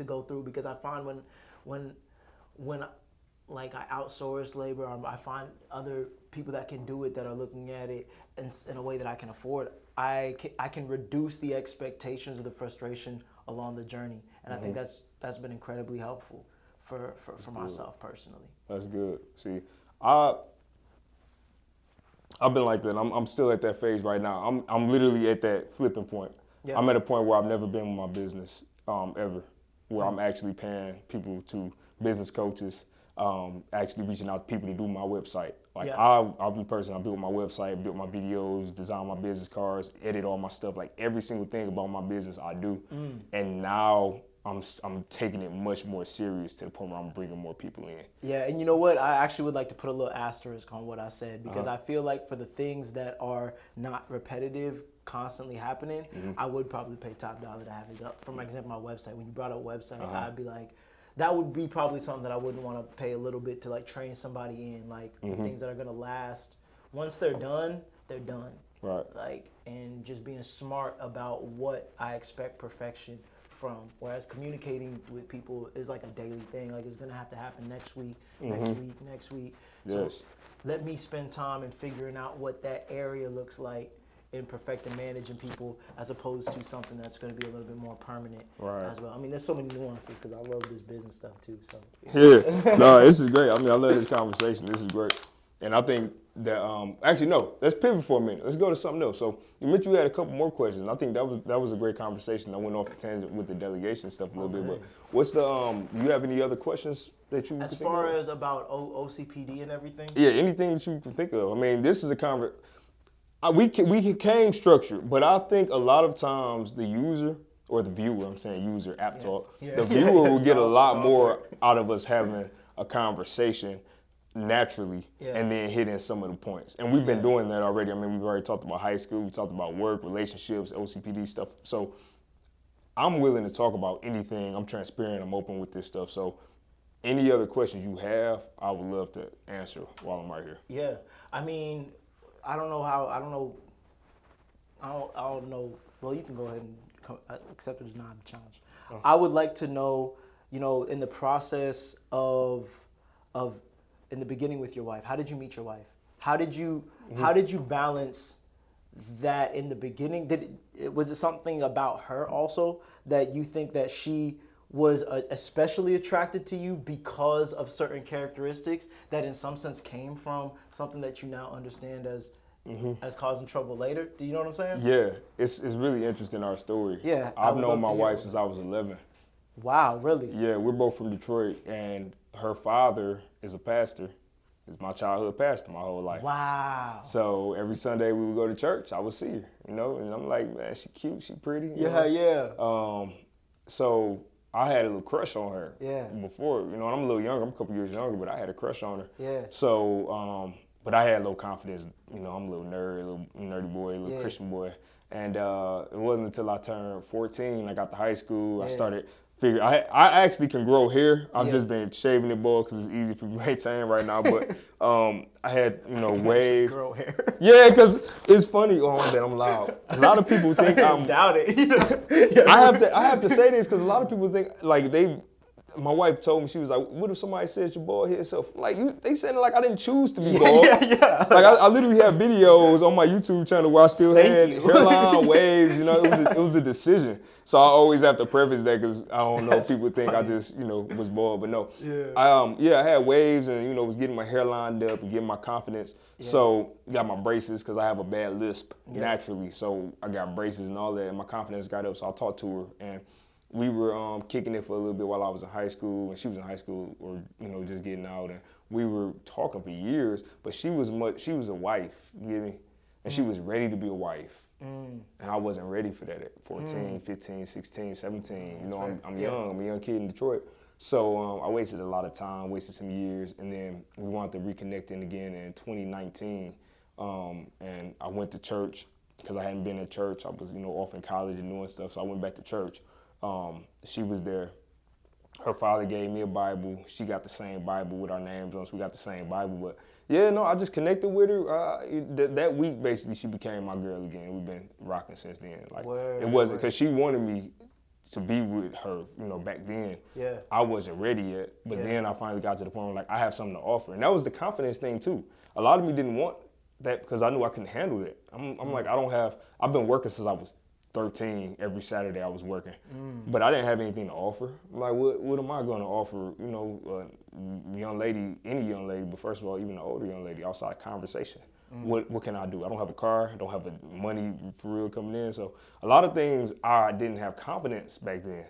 go through, because I find when like I outsource labor, or I find other people that can do it, that are looking at it in a way that I can afford, I can reduce the expectations or the frustration along the journey. And I think that's been incredibly helpful for myself personally. That's good. See, I've been like that. I'm still at that phase right now. I'm literally at that flipping point. Yeah. I'm at a point where I've never been with my business ever, where I'm actually paying people to business coaches, actually reaching out to people to do my website. Like I'll be the person, I built my website, built my videos, design my business cards, edit all my stuff, like every single thing about my business I do. And now I'm taking it much more serious, to the point where I'm bringing more people in. Yeah, and you know what? I actually would like to put a little asterisk on what I said, because I feel like for the things that are not repetitive, constantly happening, I would probably pay top dollar to have it up. For example, my website, when you brought up website, I'd be like, that would be probably something that I wouldn't want to pay a little bit to like train somebody in, like the things that are going to last. Once they're done, they're done. Right. Like, and just being smart about what I expect perfection from. Whereas communicating with people is like a daily thing. Like, it's going to have to happen next week, next week. Yes. So let me spend time in figuring out what that area looks like in perfecting managing people, as opposed to something that's going to be a little bit more permanent as well. I mean, there's so many nuances, because I love this business stuff too. So yeah, no, this is great. I mean, I love this conversation. This is great, and I think that actually no, let's pivot for a minute. Let's go to something else. So you mentioned you had a couple more questions. I think that was a great conversation. I went off the tangent with the delegation stuff a little bit, but what's the you have any other questions that you as far as about OCPD and everything? Yeah, anything that you can think of. I mean, this is a conversation. We came structured, but I think a lot of times the user, or the viewer, I'm saying user, app talk, the viewer will get a lot more out of us having a conversation naturally and then hitting some of the points. And we've been doing that already. I mean, we've already talked about high school, we talked about work, relationships, OCPD stuff. So I'm willing to talk about anything. I'm transparent, I'm open with this stuff. So any other questions you have, I would love to answer while I'm right here. Yeah, I mean, I don't know. Well, you can go ahead and accept it as not a challenge. I would like to know, in the process of in the beginning with your wife, how did you meet your wife? How did you balance that in the beginning? Was it something about her also that you think that she was especially attracted to you because of certain characteristics that in some sense came from something that you now understand as causing trouble later? Do you know what I'm saying? Yeah, it's really interesting, our story. Yeah, I've known my wife since I was 11. Wow, really? Yeah, we're both from Detroit, and her father is a pastor. He's my childhood pastor my whole life. Wow. So every Sunday we would go to church, I would see her, and I'm like, man, she cute, she pretty. Yeah. So I had a little crush on her before, and I'm a little younger, I'm a couple years younger, but I had a crush on her. Yeah. So, but I had low confidence, I'm a little nerd, a little nerdy boy, a little Christian boy. And it wasn't until I turned 14, I got to high school, I started figuring, I actually can grow hair. I've just been shaving it bald because it's easy for me to maintain right now. But I had, waves. Grow hair. Yeah, because it's funny. Oh, man, I'm loud. A lot of people think I'm. Doubt it. I have to say this because a lot of people think like my wife told me, she was like, what if somebody says you're bald here? So like they said like I didn't choose to be bald. Yeah. Like I literally have videos on my YouTube channel where I still had hairline, waves, it was a decision. So I always have to preface that because I don't know if people think I just, was bald, but no. I had waves and, was getting my hair lined up and getting my confidence. So got my braces because I have a bad lisp naturally. So I got braces and all that and my confidence got up. So I talked to her and we were kicking it for a little bit while I was in high school and she was in high school or, just getting out. And we were talking for years, but she was a wife, you get me? And she was ready to be a wife. And I wasn't ready for that at 14, 15, 16, 17. I'm young. I'm a young kid in Detroit. So I wasted a lot of time, wasted some years, and then we wanted to reconnecting again in 2019. And I went to church because I hadn't been in church. I was, off in college and doing stuff, so I went back to church. She was there. Her father gave me a Bible. She got the same Bible with our names on, so we got the same Bible. But I just connected with her. That week, basically, she became my girl again. We've been rocking since then. Like it wasn't because she wanted me to be with her, back then. Yeah. I wasn't ready yet, but then I finally got to the point where like I have something to offer, and that was the confidence thing too. A lot of me didn't want that because I knew I couldn't handle it. I'm like I've been working since I was 13. Every Saturday I was working, but I didn't have anything to offer. I'm like, what am I going to offer? Young lady, any young lady, but first of all, even an older young lady, outside conversation. What can I do? I don't have a car. I don't have money for real coming in. So a lot of things I didn't have confidence back then.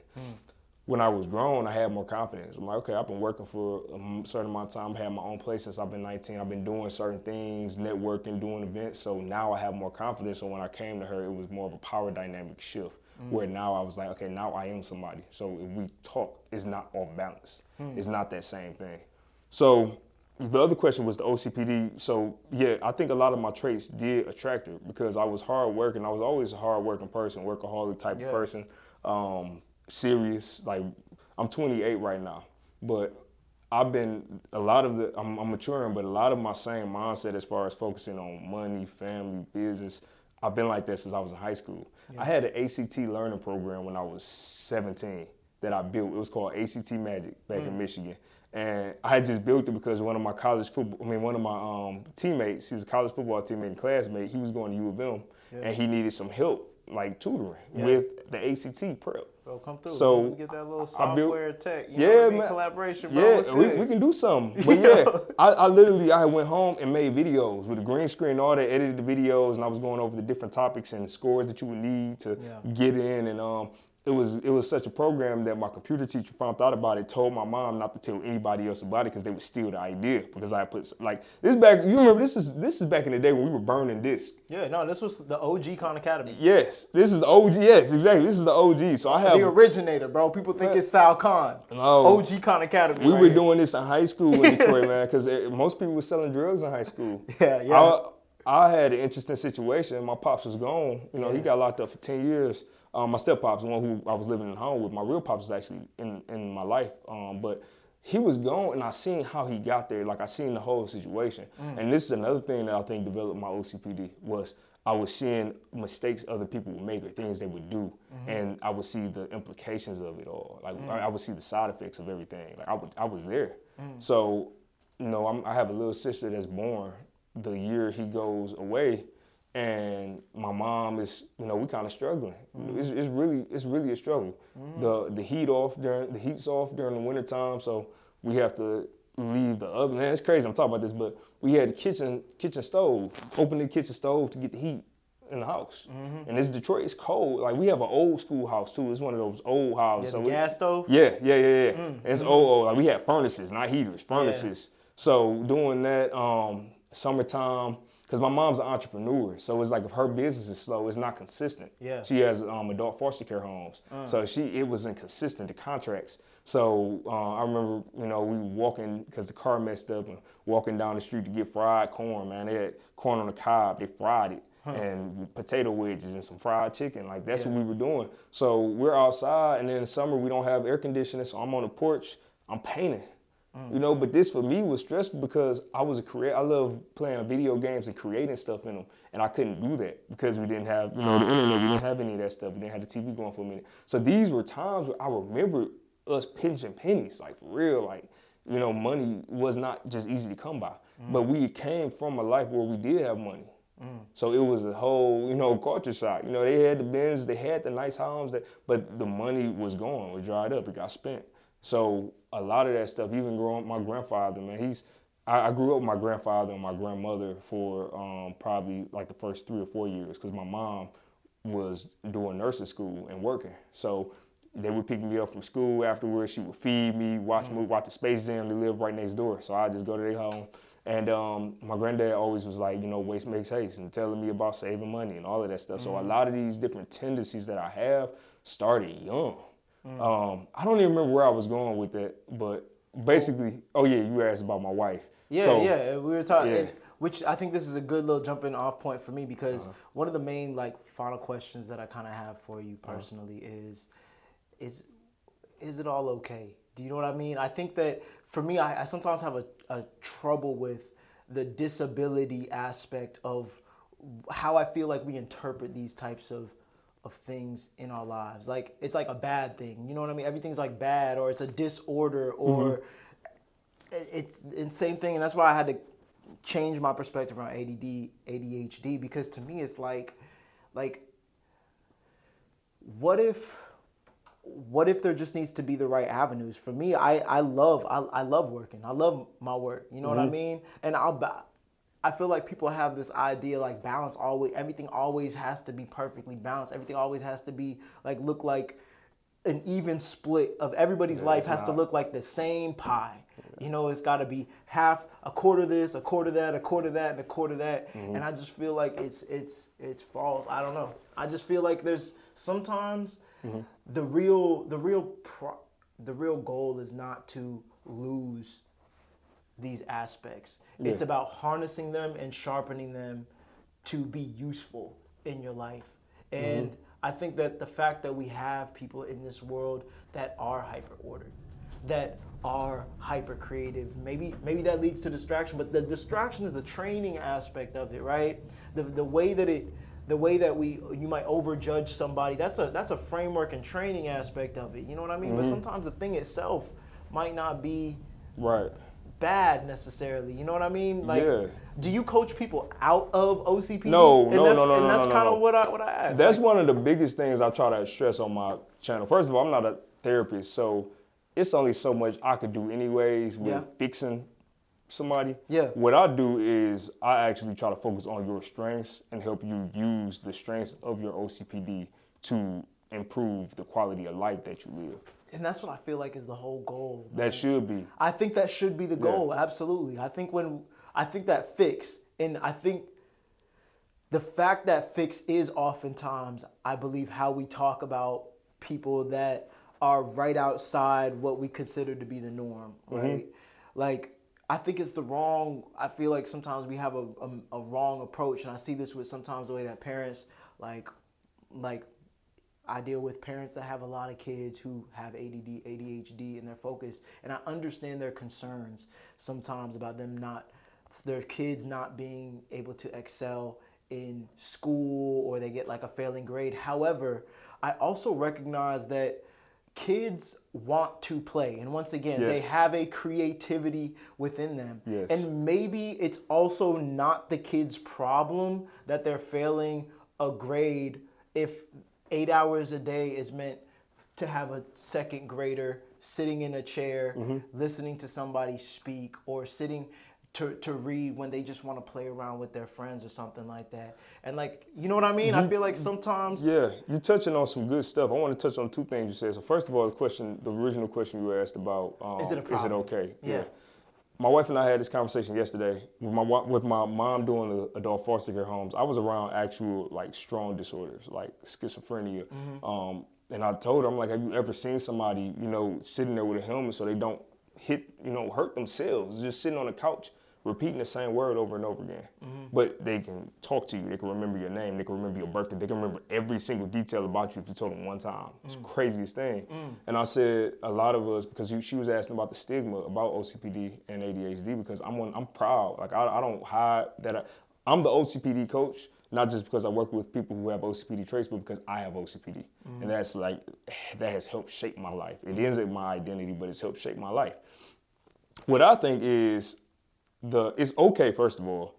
When I was grown, I had more confidence. I'm like, okay, I've been working for a certain amount of time. I had my own place since I've been 19. I've been doing certain things, networking, doing events. So now I have more confidence. So when I came to her, it was more of a power dynamic shift where now I was like, okay, now I am somebody. So if we talk, it's not off balance. It's not that same thing. So the other question was the OCPD. So yeah, I think a lot of my traits did attract her because I was hard working. I was always a hard working person, workaholic type of person. Serious, like I'm 28 right now, but I've been I'm maturing, but a lot of my same mindset as far as focusing on money, family, business, I've been like that since I was in high school. I had an ACT learning program when I was 17 that I built. It was called ACT Magic back in Michigan. And I had just built it because one of my teammates, he was a college football teammate and classmate, he was going to U of M and he needed some help, like tutoring with the ACT prep. Bro, come through. So we get that little software tech, man. Collaboration, bro. Yeah, we can do something. But I literally went home and made videos with a green screen, all that, edited the videos, and I was going over the different topics and scores that you would need to get in. And it was such a program that my computer teacher found out about it, told my mom not to tell anybody else about it because they would steal the idea. Because I put this back. You remember this is back in the day when we were burning discs. Yeah, no, this was the OG Khan Academy. Yes, this is the OG. Yes, exactly. This is the OG. So I have the originator, bro. People think it's Sal Khan. No, OG Khan Academy. We were doing this in high school in Detroit, man, because most people were selling drugs in high school. I had an interesting situation. My pops was gone. He got locked up for 10 years. My step-pops, the one who I was living at home with. My real pops was actually in my life. But he was gone, and I seen how he got there. Like, I seen the whole situation. And this is another thing that I think developed my OCPD was I was seeing mistakes other people would make or things they would do. And I would see the implications of it all. Like, I would see the side effects of everything. Like, I was there. So, I have a little sister that's born the year he goes away. And my mom is, we kind of struggling. It's really a struggle. The heat's off during the wintertime, so we have to leave the oven. Man, it's crazy I'm talking about this, but we had a kitchen stove. Open the kitchen stove to get the heat in the house. And this Detroit is cold. Like, we have an old school house too. It's one of those old houses. So gas stove? Yeah. It's old. Like, we had furnaces, not heaters, furnaces. So doing that, summertime. Because my mom's an entrepreneur, so it's like if her business is slow, it's not consistent. Yeah. She has adult foster care homes, so it was inconsistent, the contracts. So I remember, we walking, because the car messed up, and walking down the street to get fried corn, man. They had corn on the cob, they fried it. and potato wedges and some fried chicken. Like that's what we were doing. So we're outside, and then in the summer we don't have air conditioning, so I'm on the porch, I'm painting. You know, but this for me was stressful because I was a creator. I love playing video games and creating stuff in them, and I couldn't do that because we didn't have, the internet. We didn't have any of that stuff. We didn't have the TV going for a minute. So these were times where I remember us pinching pennies, like for real. Like, money was not just easy to come by, but we came from a life where we did have money. So it was a whole, culture shock. They had the Benz, they had the nice homes, but the money was gone. It dried up. It got spent. So a lot of that stuff, even growing up, my grandfather, man, I grew up with my grandfather and my grandmother for probably like the first 3 or 4 years because my mom was doing nursing school and working. So they would pick me up from school afterwards. She would feed me, watch the Space Jam. They lived right next door. So I just go to their home. And my granddad always was like, waste makes haste and telling me about saving money and all of that stuff. So a lot of these different tendencies that I have started young. I don't even remember where I was going with that, but basically, you asked about my wife. We were talking, which I think this is a good little jumping off point for me because one of the main final questions that I kind of have for you personally is it all okay? Do you know what I mean? I think that for me, I sometimes have a trouble with the disability aspect of how I feel like we interpret these types of things in our lives. Like it's like a bad thing, you know what I mean? Everything's like bad, or it's a disorder, or it's the same thing. And that's why I had to change my perspective on ADHD, because to me it's like what if there just needs to be the right avenues? For me, I love working. I love my work, you know what I mean? And I feel like people have this idea like balance everything always has to be perfectly balanced. Everything always has to be look like an even split of everybody's life has to look like the same pie. It's got to be half, a quarter this, a quarter that, a quarter that, and a quarter that. And I just feel like it's false. I don't know. I just feel like there's sometimes the real goal is not to lose these aspects. It's about harnessing them and sharpening them to be useful in your life. And I think that the fact that we have people in this world that are hyper ordered, that are hyper creative, maybe that leads to distraction, but the distraction is the training aspect of it, right? The way that you might overjudge somebody, that's a framework and training aspect of it. You know what I mean? But sometimes the thing itself might not be bad necessarily. You know what I mean? Do you coach people out of OCPD? No. That's kind of what I asked. That's one of the biggest things I try to stress on my channel. First of all, I'm not a therapist, so it's only so much I could do anyways with fixing somebody. What I do is I actually try to focus on your strengths and help you use the strengths of your OCPD to improve the quality of life that you live. And that's what I feel like is the whole goal. That should be. I think that should be the goal, absolutely. I think that fix, and I think the fact that fix is oftentimes, I believe, how we talk about people that are right outside what we consider to be the norm, right? I think it's I feel like sometimes we have a wrong approach, and I see this with sometimes the way that parents, I deal with parents that have a lot of kids who have ADD, ADHD, and they're focused, and I understand their concerns sometimes about their kids not being able to excel in school, or they get a failing grade. However, I also recognize that kids want to play, and once again, they have a creativity within them. And maybe it's also not the kid's problem that they're failing a grade if 8 hours a day is meant to have a second grader sitting in a chair, listening to somebody speak, or sitting to read when they just want to play around with their friends or something like that. And you know what I mean? I feel like sometimes... Yeah, you're touching on some good stuff. I want to touch on two things you said. So first of all, the original question you asked about, is it okay? Yeah. My wife and I had this conversation yesterday with my mom doing the adult foster care homes. I was around actual strong disorders like schizophrenia. And I told her, I'm like, have you ever seen somebody, sitting there with a helmet so they don't hurt themselves, just sitting on the couch repeating the same word over and over again. But they can talk to you. They can remember your name. They can remember your birthday. They can remember every single detail about you if you told them one time. It's the craziest thing. And I said a lot of us, because she was asking about the stigma about OCPD and ADHD, because I'm proud. Like I don't hide that I'm the OCPD coach, not just because I work with people who have OCPD traits, but because I have OCPD. And that's like, that has helped shape my life. It isn't my identity, but it's helped shape my life. What I think is it's okay, first of all.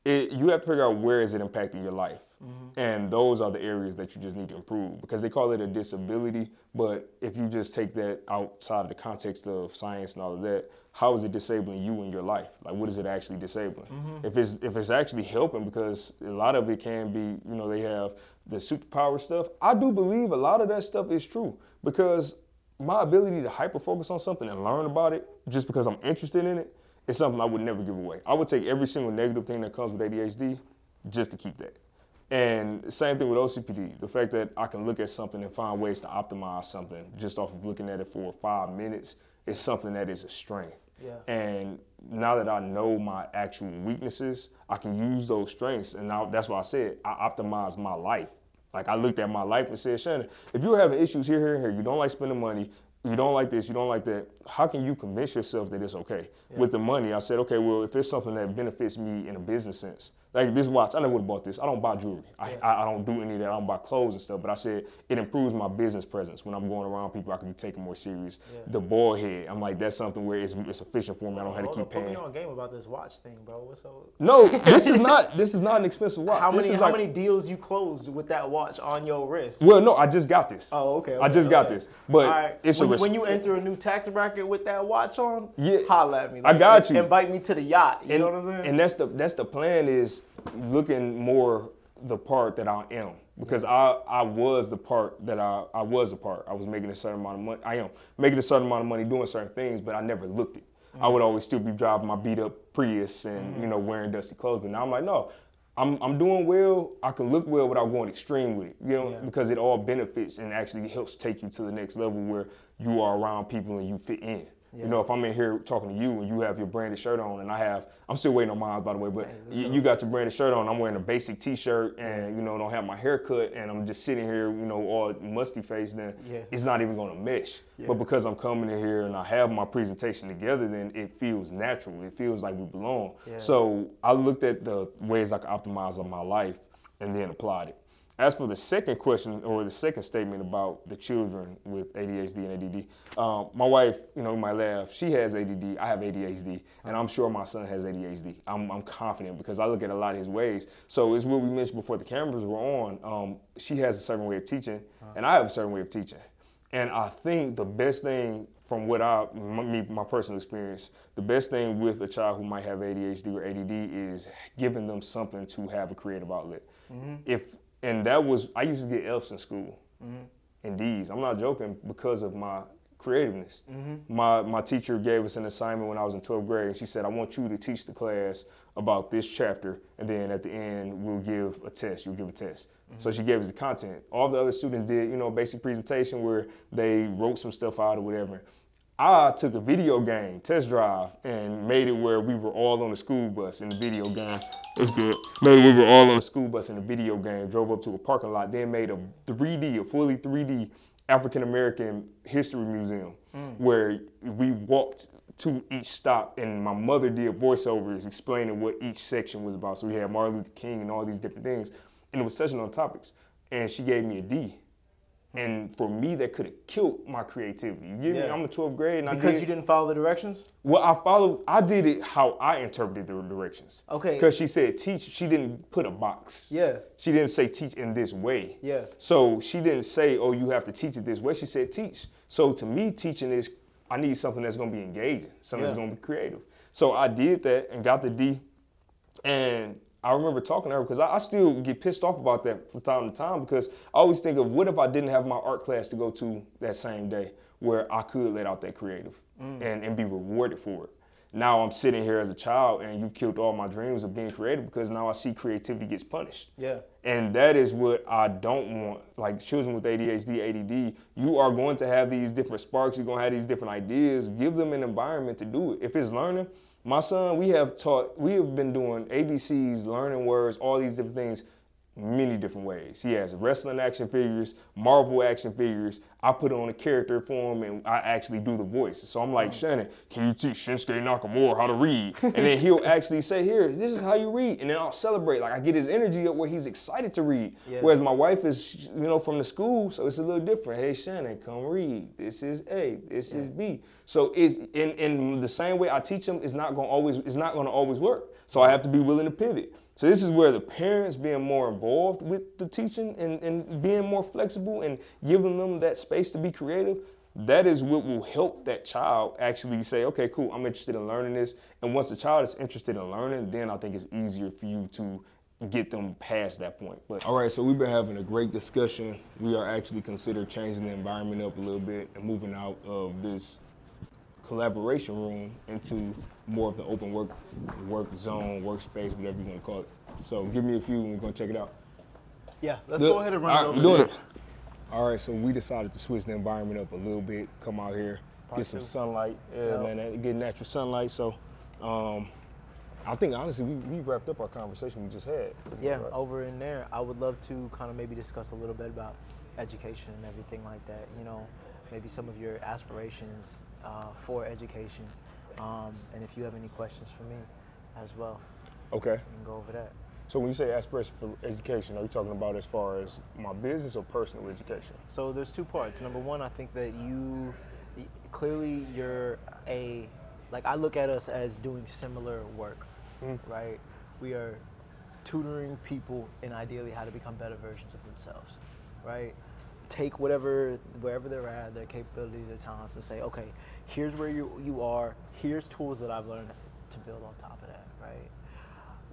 You have to figure out where is it impacting your life. And those are the areas that you just need to improve, because they call it a disability, but if you just take that outside of the context of science and all of that, how is it disabling you in your life? Like, what is it actually disabling? If it's actually helping, because a lot of it can be, they have the superpower stuff. I do believe a lot of that stuff is true, because my ability to hyper-focus on something and learn about it just because I'm interested in it is something I would never give away. I would take every single negative thing that comes with ADHD just to keep that. And same thing with OCPD. The fact that I can look at something and find ways to optimize something just off of looking at it for 5 minutes is something that is a strength. Yeah. And now that I know my actual weaknesses, I can use those strengths. And now that's why I said I optimize my life. Like, I looked at my life and said, Shannon, if you're having issues here, you don't like spending money, you don't like this, you don't like that, how can you convince yourself that it's okay? Yeah. With the money, I said, okay, well, if it's something that benefits me in a business sense, like this watch, I never would have bought this. I don't buy jewelry. I don't do any of that. I don't buy clothes and stuff. But I said it improves my business presence when I'm going around people. I can be taken more serious. Yeah. The ball head, I'm like, that's something where it's efficient for me. I don't have to keep paying. Put me on game about this watch thing, bro. What's up? No, this is not an expensive watch. How many deals you closed with that watch on your wrist? Well, no, I just got this. Oh, okay. I just got this. But it's when you enter a new tax bracket with that watch on, yeah, holla at me. Like, I got you. Invite me to the yacht. You know what I'm saying? And that's the plan, is looking more the part that I am, because I was the part that I was a part. I was making a certain amount of money. I am making a certain amount of money doing certain things, but I never looked it. I would always still be driving my beat up Prius and wearing dusty clothes. But now I'm like, no, I'm doing well. I can look well without going extreme with it, because it all benefits and actually helps take you to the next level where you are around people and you fit in. Yeah. If I'm in here talking to you and you have your branded shirt on, and I'm still waiting on mine, by the way, but you got your branded shirt on, I'm wearing a basic t-shirt and, don't have my hair cut, and I'm just sitting here, all musty faced, then it's not even gonna mesh. Yeah. But because I'm coming in here and I have my presentation together, then it feels natural. It feels like we belong. Yeah. So I looked at the ways I could optimize on my life and then applied it. As for the second question, or the second statement about the children with ADHD and ADD, my wife, you might laugh, she has ADD, I have ADHD, and I'm sure my son has ADHD. I'm confident, because I look at a lot of his ways. So it's what we mentioned before the cameras were on. She has a certain way of teaching, and I have a certain way of teaching. And I think the best thing, from what my personal experience, the best thing with a child who might have ADHD or ADD is giving them something to have a creative outlet. And I used to get F's in school, and D's. I'm not joking, because of my creativeness. My teacher gave us an assignment when I was in 12th grade, and she said, I want you to teach the class about this chapter, and then at the end, we'll give a test. You'll give a test. So she gave us the content. All the other students did, basic presentation where they wrote some stuff out or whatever. I took a video game test drive and made it where we were all on the school bus in the video game. It's good. Made it we were all on the school bus in the video game, drove up to a parking lot, then made a fully 3D African-American history museum where we walked to each stop, and my mother did voiceovers explaining what each section was about. So we had Martin Luther King and all these different things, and it was touching on topics. And she gave me a D. And for me, that could have killed my creativity. You get me? I'm in 12th grade. And because you didn't follow the directions? Well, I did it how I interpreted the directions. Okay. Because she said teach, she didn't put a box. Yeah. She didn't say teach in this way. Yeah. So she didn't say, oh, you have to teach it this way. She said teach. So to me, teaching is, I need something that's going to be engaging, something that's going to be creative. So I did that and got the D. And I remember talking to her, because I still get pissed off about that from time to time, because I always think of, what if I didn't have my art class to go to that same day where I could let out that creative and be rewarded for it. Now I'm sitting here as a child, and you've killed all my dreams of being creative, because now I see creativity gets punished. Yeah. And that is what I don't want. Like, children with ADHD, ADD, you are going to have these different sparks. You're going to have these different ideas. Give them an environment to do it. If it's learning, My son, we have been doing ABCs, learning words, all these different things, many different ways. He has wrestling action figures, Marvel action figures. I put on a character for him and I actually do the voice. So I'm like, Shannon, can you teach Shinsuke Nakamura how to read? And then he'll actually say, here, this is how you read. And then I'll celebrate. Like I get his energy up where he's excited to read. Yeah. Whereas my wife is, from the school, so it's a little different. Hey, Shannon, come read. This is A, this is B. So it's in the same way I teach him, it's not gonna always work. So I have to be willing to pivot. So this is where the parents being more involved with the teaching and being more flexible and giving them that space to be creative, that is what will help that child actually say, okay, cool, I'm interested in learning this. And once the child is interested in learning, then I think it's easier for you to get them past that point. But all right, so we've been having a great discussion. We are actually considering changing the environment up a little bit and moving out of this collaboration room into more of the open work zone, workspace, whatever you want to call it. So give me a few and we're going to check it out. Yeah, let's go ahead and run it over there. All right, so we decided to switch the environment up a little bit, come out here, get some sunlight, man, get natural sunlight. So I think honestly we wrapped up our conversation we just had. Yeah, right. Over in there, I would love to kind of maybe discuss a little bit about education and everything like that. Maybe some of your aspirations for education, and if you have any questions for me as well. Okay. We can go over that. So when you say aspiration for education, are you talking about as far as my business or personal education? So there's two parts. Number one, I think that I look at us as doing similar work, right? We are tutoring people in ideally how to become better versions of themselves, right? Take wherever they're at, their capabilities, their talents, and say, okay, here's where you are, here's tools that I've learned to build on top of that, right?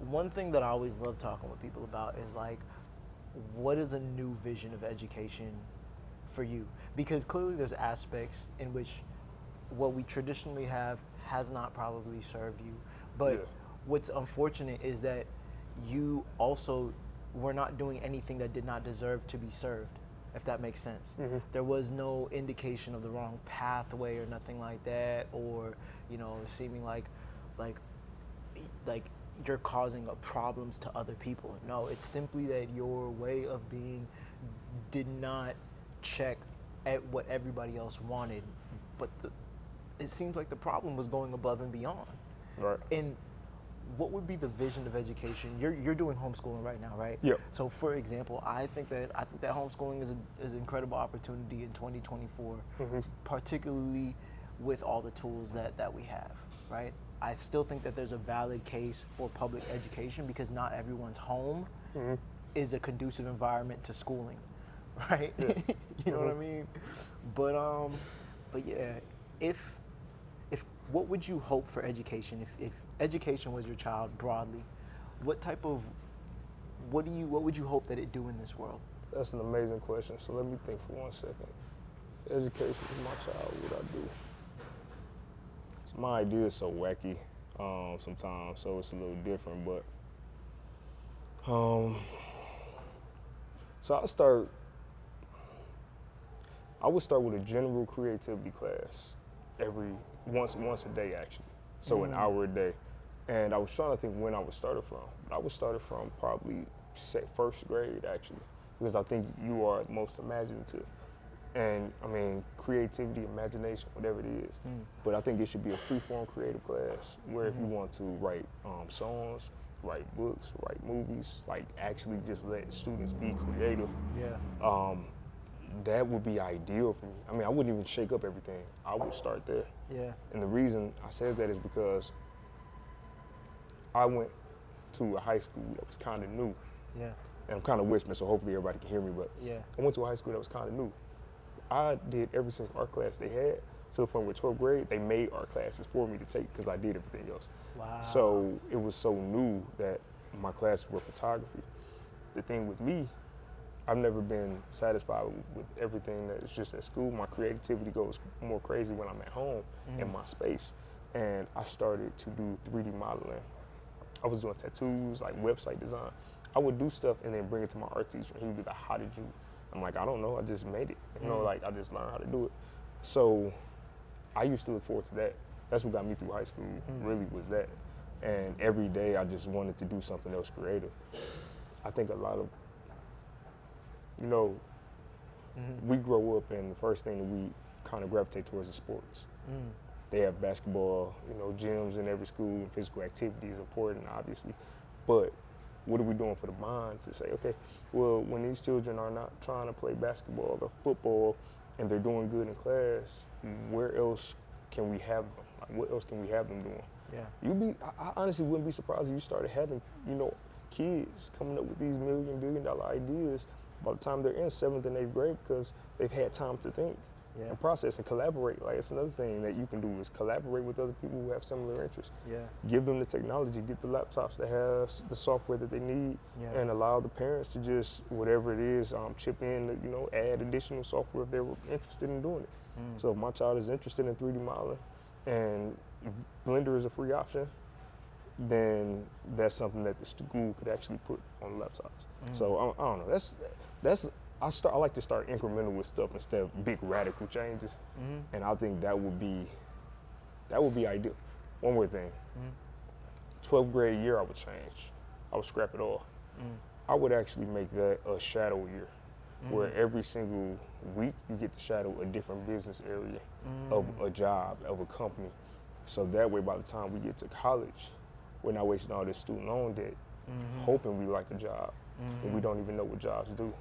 One thing that I always love talking with people about is like, what is a new vision of education for you? Because clearly there's aspects in which what we traditionally have has not probably served you. But what's unfortunate is that you also were not doing anything that did not deserve to be served, if that makes sense. Mm-hmm. There was no indication of the wrong pathway or nothing like that, or seeming like you're causing problems to other people. No, it's simply that your way of being did not check at what everybody else wanted, but it seems like the problem was going above and beyond. Right. And what would be the vision of education? You're doing homeschooling right now, right? Yep. So for example, I think that homeschooling is an incredible opportunity in 2024, particularly with all the tools that we have, right? I still think that there's a valid case for public education because not everyone's home is a conducive environment to schooling, right? Yeah. You know what I mean? But yeah, if what would you hope for education if education was your child broadly? What would you hope that it do in this world? That's an amazing question. So let me think for 1 second. Education is my child. What would I do? My idea is so wacky sometimes, so it's a little different, but so I would start with a general creativity class once a day actually, so an hour a day. And I was trying to think when I would start it from. I would start it from probably first grade actually, because I think you are most imaginative. And I mean, creativity, imagination, whatever it is. But I think it should be a free-form creative class where if you want to write songs, write books, write movies, like actually just let students be creative. Yeah. That would be ideal for me. I mean, I wouldn't even shake up everything. I would start there. Yeah. And the reason I said that is because I went to a high school that was kind of new. Yeah. And I'm kind of whispering, so hopefully everybody can hear me, but I went to a high school that was kind of new. I did every single art class they had to the point where 12th grade, they made art classes for me to take because I did everything else. Wow. So it was so new that my classes were photography. The thing with me, I've never been satisfied with everything that is just at school. My creativity goes more crazy when I'm at home in my space. And I started to do 3D modeling. I was doing tattoos, like website design. I would do stuff and then bring it to my art teacher. He would be like, how did you? I'm like, I don't know, I just made it. I just learned how to do it. So I used to look forward to that. That's what got me through high school, really was that. And every day I just wanted to do something else creative. I think a lot of, you know, we grow up and the first thing that we kind of gravitate towards is sports. They have basketball, you know, gyms in every school, and physical activity is important, obviously. But what are we doing for the mind to say, okay, well, when these children are not trying to play basketball or football and they're doing good in class, where else can we have them? Like, what else can we have them doing? Yeah. I honestly wouldn't be surprised if you started having, you know, kids coming up with these $1 billion ideas by the time they're in 7th and 8th grade because they've had time to think and process and collaborate. Like, it's another thing that you can do is collaborate with other people who have similar interests. Give them the technology, get the laptops that have the software that they need, and allow the parents to just, whatever it is, chip in, you know, add additional software if they're interested in doing it. So if my child is interested in 3D modeling and Blender is a free option, then that's something that the school could actually put on the laptops. So I don't know. I like to start incremental with stuff instead of big radical changes, and I think that would be ideal. One more thing. 12th grade year I would change. I would scrap it all. I would actually make that a shadow year, where every single week you get to shadow a different business area of a job, of a company. So that way by the time we get to college, we're not wasting all this student loan debt, hoping we like a job, when we don't even know what jobs do.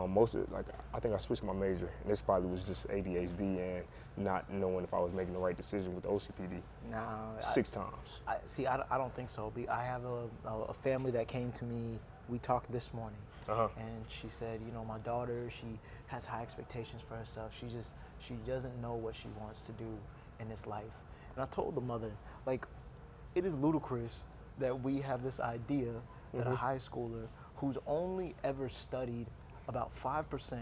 Most of it, like, I think I switched my major, and this probably was just ADHD and not knowing if I was making the right decision with OCPD. No, 6 times. I don't think so. I have a family that came to me. We talked this morning, and she said, you know, my daughter, she has high expectations for herself. She doesn't know what she wants to do in this life. And I told the mother, like, it is ludicrous that we have this idea that a high schooler who's only ever studied about 5%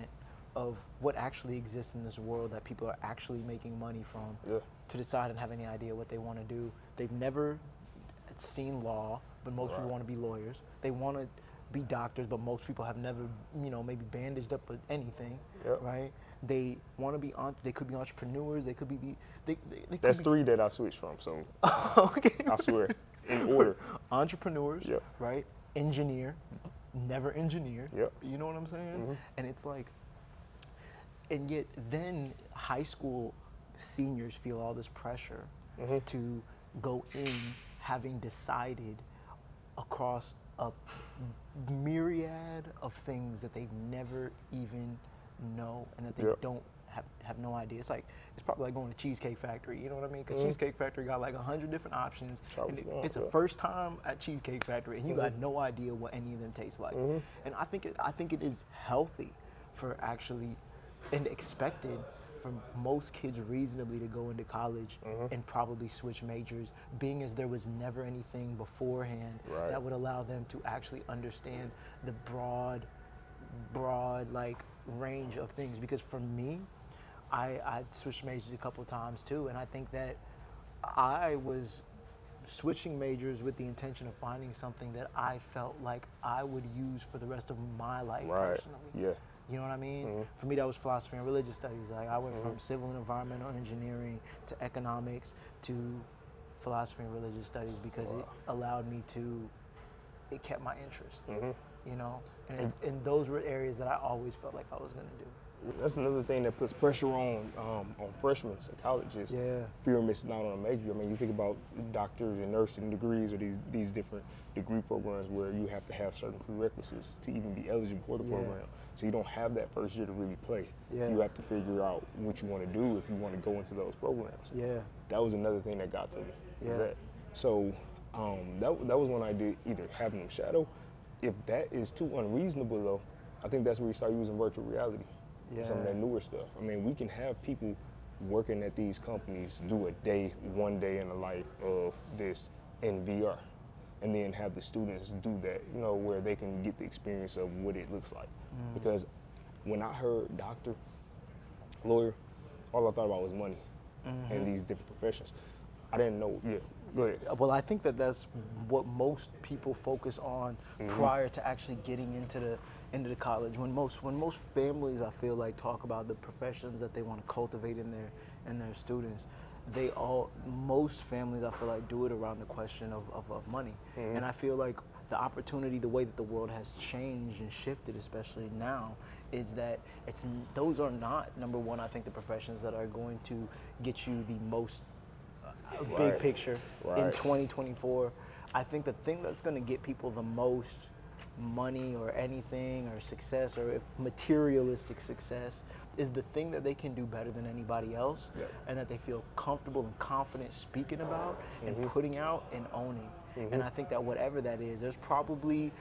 of what actually exists in this world that people are actually making money from to decide and have any idea what they want to do. They've never seen law, but most people want to be lawyers. They want to be doctors, but most people have never, you know, maybe bandaged up with anything, right? They want to be, they could be entrepreneurs, they could be, they That's could 3 that I switched from, so okay. I swear, in order. Entrepreneurs, right? Engineer, never engineer. You know what I'm saying? And it's like, and yet then high school seniors feel all this pressure to go in having decided across a myriad of things that they've never even know and that they don't have no idea. It's like, it's probably like going to Cheesecake Factory, you know what I mean? Because Cheesecake Factory got like 100 different options. And it's a first time at Cheesecake Factory, and you got no idea what any of them taste like. And I think it is healthy for actually, and expected for most kids reasonably to go into college and probably switch majors, being as there was never anything beforehand that would allow them to actually understand the broad like range of things. Because for me, I switched majors a couple of times too, and I think that I was switching majors with the intention of finding something that I felt like I would use for the rest of my life personally. You know what I mean? For me, that was philosophy and religious studies. Like, I went from civil and environmental engineering to economics to philosophy and religious studies because it allowed me to, it kept my interest, you know? And those were areas that I always felt like I was going to do. That's another thing that puts pressure on freshmen in colleges. Fear of missing out on a major. I mean, you think about doctors and nursing degrees or these different degree programs where you have to have certain prerequisites to even be eligible for the program. So you don't have that first year to really play. You have to figure out what you want to do if you want to go into those programs. That was another thing that got to me. So that was when I did either having them shadow. If that is too unreasonable though, I think that's where you start using virtual reality. Some of that newer stuff. I mean, we can have people working at these companies do one day in the life of this in VR, and then have the students do that, you know, where they can get the experience of what it looks like. Because when I heard doctor, lawyer, all I thought about was money and these different professions. I didn't know. Go ahead. Well, I think that that's what most people focus on prior to actually getting into the college. When most families, I feel like, talk about the professions that they want to cultivate in their students, most families, I feel like, do it around the question of money. And I feel like the opportunity, the way that the world has changed and shifted, especially now, is that those are not, number one, I think, the professions that are going to get you the most big picture in 2024. I think the thing that's going to get people the most money or anything or success, or if materialistic success, is the thing that they can do better than anybody else, and that they feel comfortable and confident speaking about and putting out and owning. And I think that whatever that is, there's probably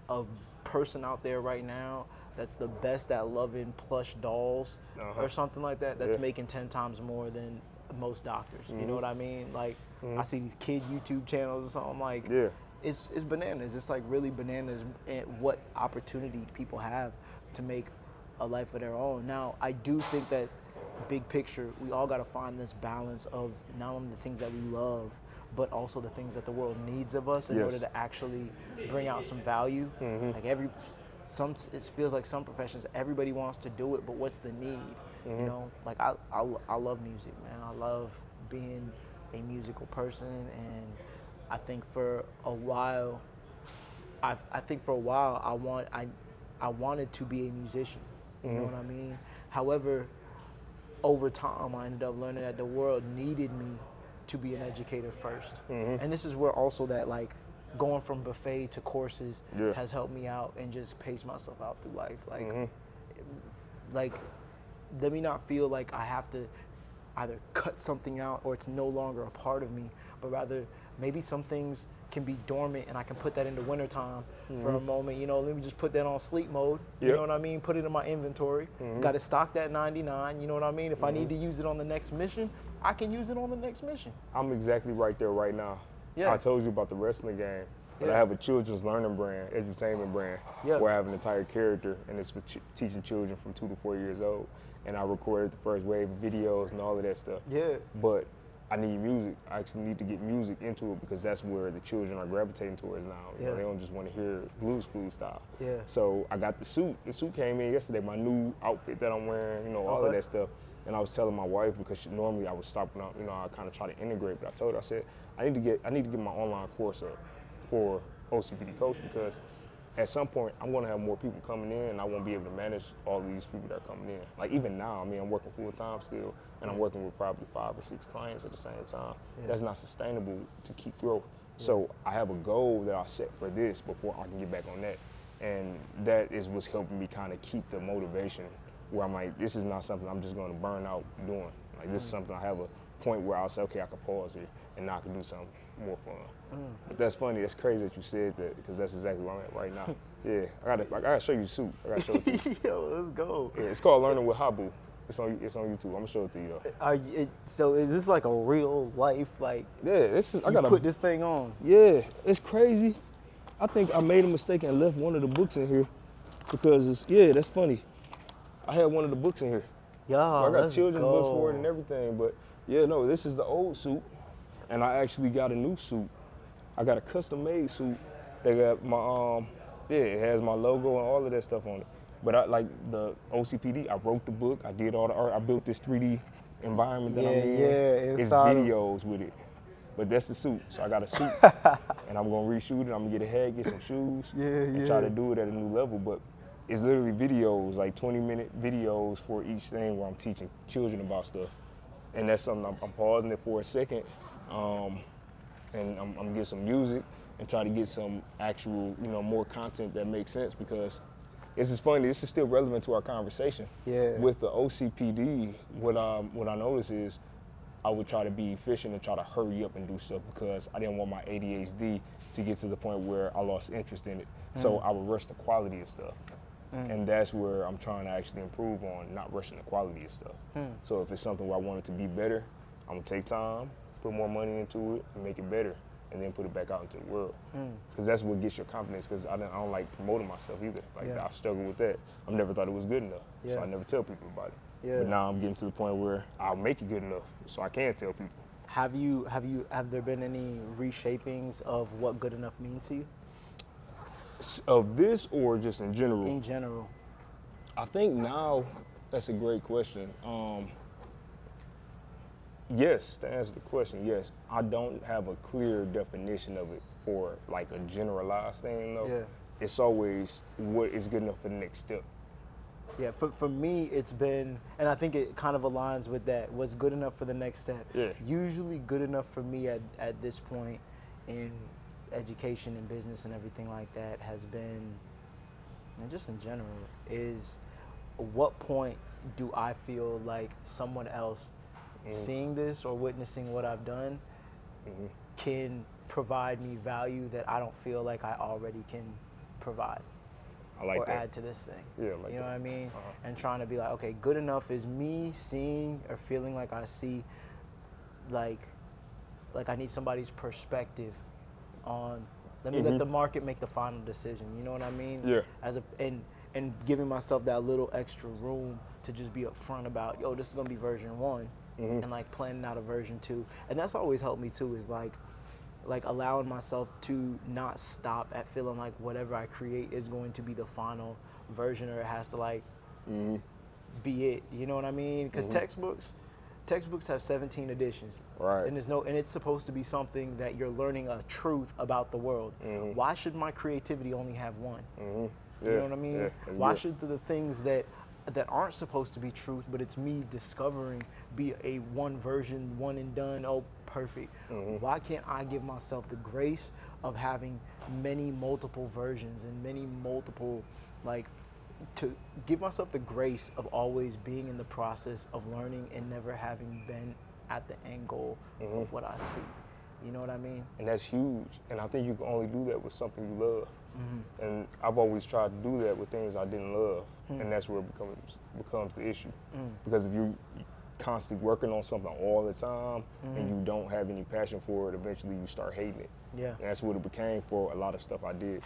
a person out there right now that's the best at loving plush dolls or something like that, that's making 10 times more than most doctors. You know what I mean? Like, I see these kid YouTube channels or something, like, it's bananas. It's like really bananas what opportunity people have to make a life of their own. Now, I do think that big picture, we all got to find this balance of not only the things that we love, but also the things that the world needs of us in order to actually bring out some value. Like it feels like some professions, everybody wants to do it, but what's the need? You know, like I love music, man. I love being a musical person, and I think for a while, I wanted to be a musician. You know what I mean? However, over time, I ended up learning that the world needed me to be an educator first. And this is where also that, like, going from buffet to courses has helped me out and just pace myself out through life. Like, let me not feel like I have to either cut something out or it's no longer a part of me, but rather maybe some things can be dormant and I can put that into wintertime for a moment. You know, let me just put that on sleep mode. You know what I mean? Put it in my inventory. Got to stock that 99. You know what I mean? If I need to use it on the next mission, I can use it on the next mission. I'm exactly right there right now. I told you about the wrestling game, but I have a children's learning brand, edutainment brand, where I have an entire character, and it's for teaching children from 2 to 4 years old. And I recorded the first wave of videos and all of that stuff. But I need music. I actually need to get music into it because that's where the children are gravitating towards now. You know, they don't just want to hear Blues Clues style. So I got the suit. The suit came in yesterday, my new outfit that I'm wearing, you know, all of that stuff. And I was telling my wife, because normally I was stopping up, you know, I kind of try to integrate, but I told her, I said, I need to get my online course up for OCPD coach, because at some point I'm going to have more people coming in and I won't be able to manage all of these people that are coming in. Like even now, I mean, I'm working full time still, and I'm working with probably 5 or 6 clients at the same time. That's not sustainable to keep growth. So I have a goal that I set for this before I can get back on that. And that is what's helping me kind of keep the motivation, where I'm like, this is not something I'm just going to burn out doing. Like this is something I have a point where I'll say, okay, I can pause here and now I can do something more fun. But that's funny, that's crazy that you said that, because that's exactly where I'm at right now. I gotta show you the suit. I gotta show it to you. Yo, let's go. It's called Learning with Habu. It's on YouTube. I'm gonna show it to you though. So is this like a real life, like? This is. I gotta put this thing on. Yeah, it's crazy. I think I made a mistake and left one of the books in here, because it's that's funny. I had one of the books in here. I got children's books for it and everything, but no, this is the old suit, and I actually got a new suit. I got a custom-made suit. They got my it has my logo and all of that stuff on it. But I like the OCPD. I wrote the book. I did all the art. I built this 3D environment that I'm in. It's videos with it. But that's the suit. So I got a suit, and I'm gonna reshoot it. I'm gonna get a hat, get some shoes, and try to do it at a new level. But it's literally videos, like 20-minute videos for each thing where I'm teaching children about stuff. And that's something I'm pausing it for a second, and I'm gonna get some music and try to get some actual, more content that makes sense, because this is funny. This is still relevant to our conversation. With the OCPD, what I notice is I would try to be efficient and try to hurry up and do stuff, because I didn't want my ADHD to get to the point where I lost interest in it. So I would rush the quality of stuff. And that's where I'm trying to actually improve on, not rushing the quality of stuff. So if it's something where I want it to be better, I'm gonna take time, put more money into it, and make it better, and then put it back out into the world. Because that's what gets your confidence, because I don't like promoting myself either. Like I've struggled with that. I've never thought it was good enough, so I never tell people about it. But now I'm getting to the point where I'll make it good enough, so I can tell people. Have there been any reshapings of what good enough means to you? Of this, or just in general? In general. I think now, that's a great question. Yes, to answer the question, yes. I don't have a clear definition of it for like a generalized thing though. Yeah. It's always what is good enough for the next step. Yeah, for me, it's been, and I think it kind of aligns with that, what's good enough for the next step. Yeah. Usually good enough for me at this point in education and business and everything like that has been, and just in general, is what point do I feel like someone else seeing this or witnessing what I've done can provide me value that I don't feel like I already can provide. I like or that. add to this thing. Yeah, I like you know that. what I mean? And trying to be like, okay, good enough is me seeing or feeling like I see, like I need somebody's perspective on. Let me let the market make the final decision. You know what I mean? Yeah. And giving myself that little extra room to just be upfront about, yo, this is gonna be version 1, and like planning out a version 2. And that's always helped me too. Is like allowing myself to not stop at feeling like whatever I create is going to be the final version, or it has to like be it. You know what I mean? Because textbooks have 17 editions, Right. and and it's supposed to be something that you're learning a truth about the world. Why should my creativity only have one? Yeah. You know what I mean? Yeah, that's Why good. should the things that aren't supposed to be truth, but it's me discovering, be a one version, one and done? Oh, perfect. Why can't I give myself the grace of having many multiple versions and many multiple, like, to give myself the grace of always being in the process of learning and never having been at the end goal of what I see? You know what I mean? And that's huge. And I think you can only do that with something you love. And I've always tried to do that with things I didn't love. And that's where it becomes the issue. Because if you're constantly working on something all the time and you don't have any passion for it, eventually you start hating it. Yeah. And that's what it became for a lot of stuff I did.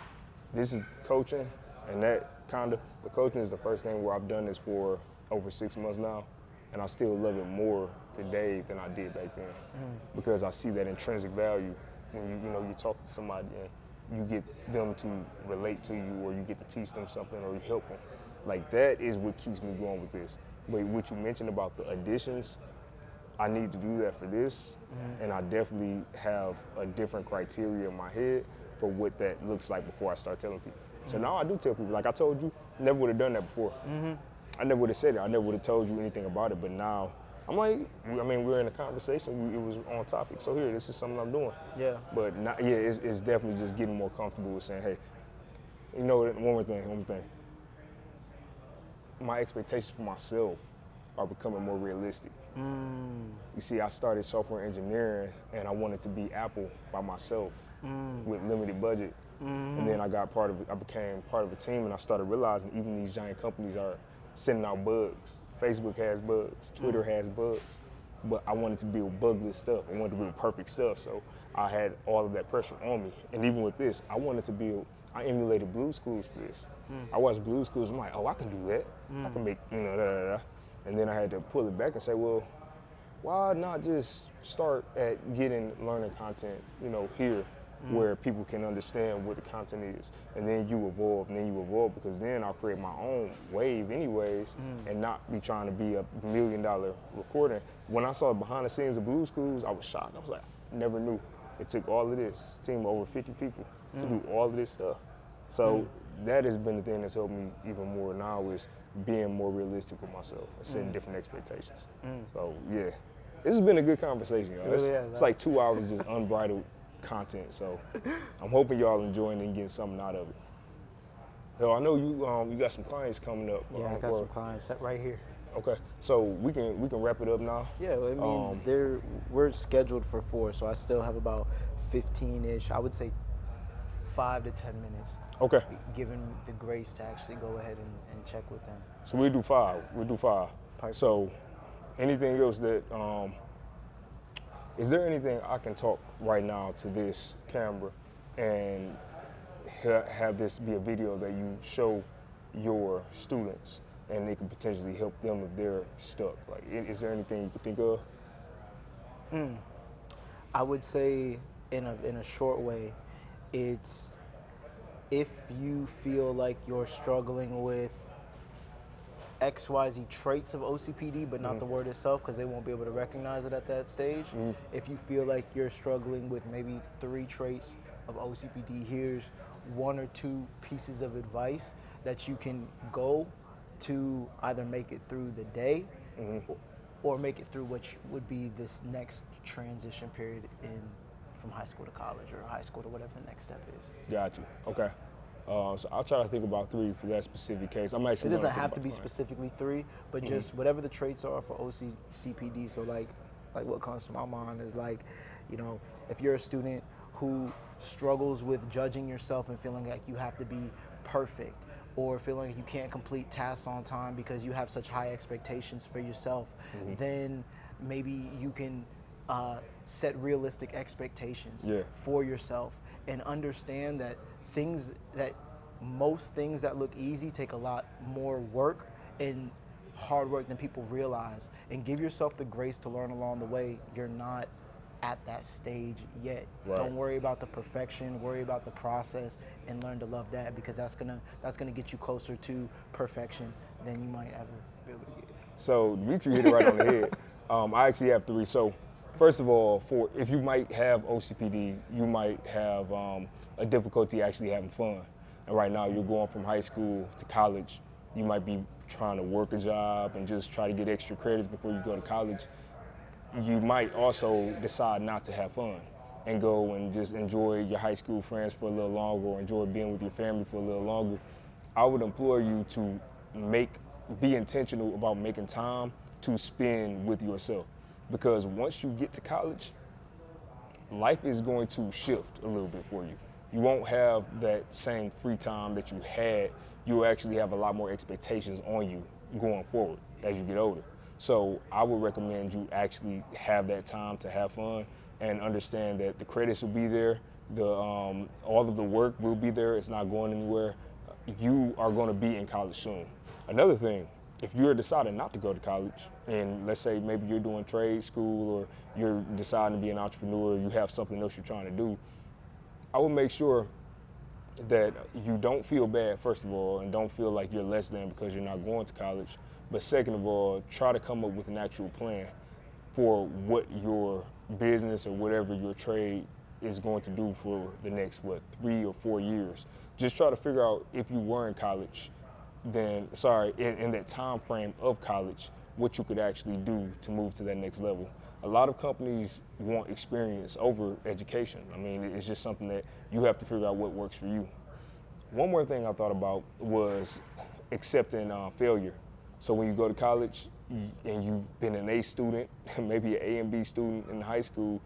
This is coaching, and the coaching is the first thing where I've done this for over 6 months now. And I still love it more today than I did back then, because I see that intrinsic value when you talk to somebody and you get them to relate to you, or you get to teach them something, or you help them. Like, that is what keeps me going with this. But what you mentioned about the additions, I need to do that for this, and I definitely have a different criteria in my head for what that looks like before I start telling people. So now I do tell people, like I told you, never would have done that before. I never would have said it. I never would have told you anything about it. But now, I'm like, I mean, we're in a conversation. It was on topic. So here, this is something I'm doing. Yeah. But it's definitely just getting more comfortable with saying, hey, you know, one more thing. My expectations for myself are becoming more realistic. You see, I started software engineering, and I wanted to be Apple by myself with limited budget. And then I became part of a team, and I started realizing even these giant companies are sending out bugs. Facebook has bugs, Twitter has bugs, but I wanted to build bugless stuff. I wanted to build perfect stuff, so I had all of that pressure on me. And even with this, I emulated Blue's Clues for this. I watched Blue's Clues, I'm like, oh, I can do that. I can make, And then I had to pull it back and say, well, why not just start at learning content, here, where people can understand what the content is, and then you evolve, because then I'll create my own wave anyways, and not be trying to be a $1 million recording. When I saw behind the scenes of Blue's Clues, I was shocked. I was like, I never knew it took all of this, team of over 50 people to do all of this stuff. So that has been the thing that's helped me even more now, is being more realistic with myself and setting different expectations. So yeah, this has been a good conversation, y'all. It's like 2 hours of just unbridled content. So I'm hoping y'all enjoying it and getting something out of it. So I know you got some clients coming up. Yeah, I got some clients right here. Okay, so we can wrap it up now. Yeah, I mean, we're scheduled for 4, so I still have about 15-ish. I would say 5 to 10 minutes. Okay. Given the grace to actually go ahead and check with them. So we'll do 5. Perfect. So anything else that, is there anything I can talk right now to this camera and have this be a video that you show your students and they can potentially help them if they're stuck? Like, is there anything you can think of? I would say in a short way, it's if you feel like you're struggling with XYZ traits of OCPD, but not the word itself, because they won't be able to recognize it at that stage. If you feel like you're struggling with maybe 3 traits of OCPD, here's 1 or 2 pieces of advice that you can go to either make it through the day or make it through what would be this next transition period from high school to college or high school to whatever the next step is. Got you. Okay. So I'll try to think about 3 for that specific case. I'm actually. It doesn't have to be specifically 3, but just whatever the traits are for OCPD. So like what comes to my mind is like, you know, if you're a student who struggles with judging yourself and feeling like you have to be perfect, or feeling like you can't complete tasks on time because you have such high expectations for yourself, then maybe you can set realistic expectations for yourself and understand that most things that look easy take a lot more work and hard work than people realize. And give yourself the grace to learn along the way. You're not at that stage yet. Right. Don't worry about the perfection, worry about the process and learn to love that, because that's gonna get you closer to perfection than you might ever be able to get. So Demetri hit it right on the head. I actually have 3. So first of all, if you might have OCPD, you might have a difficulty actually having fun. And right now you're going from high school to college. You might be trying to work a job and just try to get extra credits before you go to college. You might also decide not to have fun and go and just enjoy your high school friends for a little longer, or enjoy being with your family for a little longer. I would implore you to be intentional about making time to spend with yourself, because once you get to college, life is going to shift a little bit for you. You won't have that same free time that you had. You'll actually have a lot more expectations on you going forward as you get older. So I would recommend you actually have that time to have fun and understand that the credits will be there, all of the work will be there, it's not going anywhere. You are going to be in college soon. Another thing, if you're deciding not to go to college, and let's say maybe you're doing trade school or you're deciding to be an entrepreneur, you have something else you're trying to do, I would make sure that you don't feel bad, first of all, and don't feel like you're less than because you're not going to college. But second of all, try to come up with an actual plan for what your business or whatever your trade is going to do for the next, 3 or 4 years. Just try to figure out, if you were in college, then, in that time frame of college, what you could actually do to move to that next level. A lot of companies want experience over education. I mean, it's just something that you have to figure out what works for you. One more thing I thought about was accepting failure. So when you go to college and you've been an A student, maybe an A and B student in high school,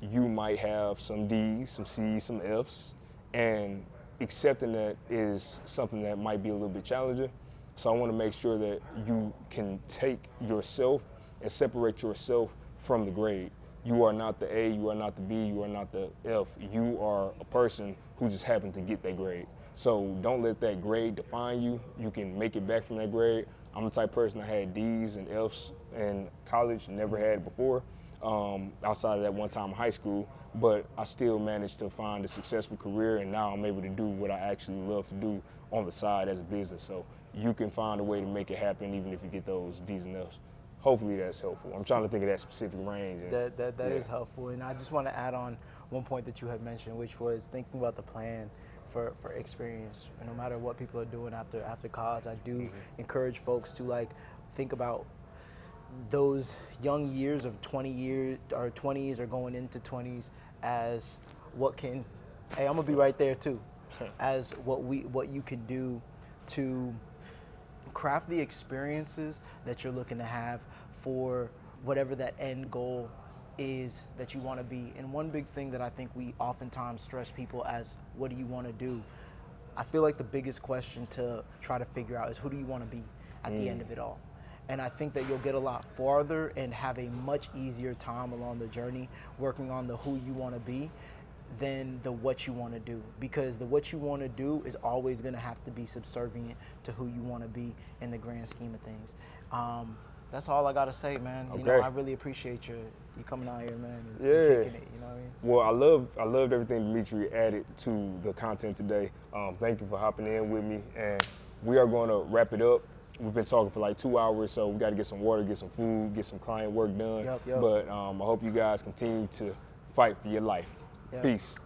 you might have some D's, some C's, some F's, and accepting that is something that might be a little bit challenging. So I want to make sure that you can take yourself and separate yourself from the grade. You are not the A, you are not the B, you are not the F. You are a person who just happened to get that grade. So don't let that grade define you. You can make it back from that grade. I'm the type of person that had D's and F's in college, never had it before, outside of that one time in high school, but I still managed to find a successful career, and now I'm able to do what I actually love to do on the side as a business. So you can find a way to make it happen even if you get those D's and F's. Hopefully that's helpful. I'm trying to think of that specific range. And, that is helpful. And I just want to add on one point that you had mentioned, which was thinking about the plan for experience. And no matter what people are doing after college, I do encourage folks to think about those young years of 20s or going into 20s as hey, I'm gonna be right there too, as what you can do to craft the experiences that you're looking to have for whatever that end goal is that you want to be. And one big thing that I think we oftentimes stress people as, what do you want to do? I feel like the biggest question to try to figure out is, who do you want to be at the end of it all? And I think that you'll get a lot farther and have a much easier time along the journey working on the who you want to be than the what you want to do, because the what you want to do is always going to have to be subservient to who you want to be in the grand scheme of things. That's all I got to say, man. Okay. You know, I really appreciate you coming out here, man. And kicking it, you know what I mean? Well, I loved everything Demetri added to the content today. Thank you for hopping in with me, and we are going to wrap it up we've been talking for like 2 hours, so we got to get some water, get some food, get some client work done. Yep. But I hope you guys continue to fight for your life. Yep. Peace.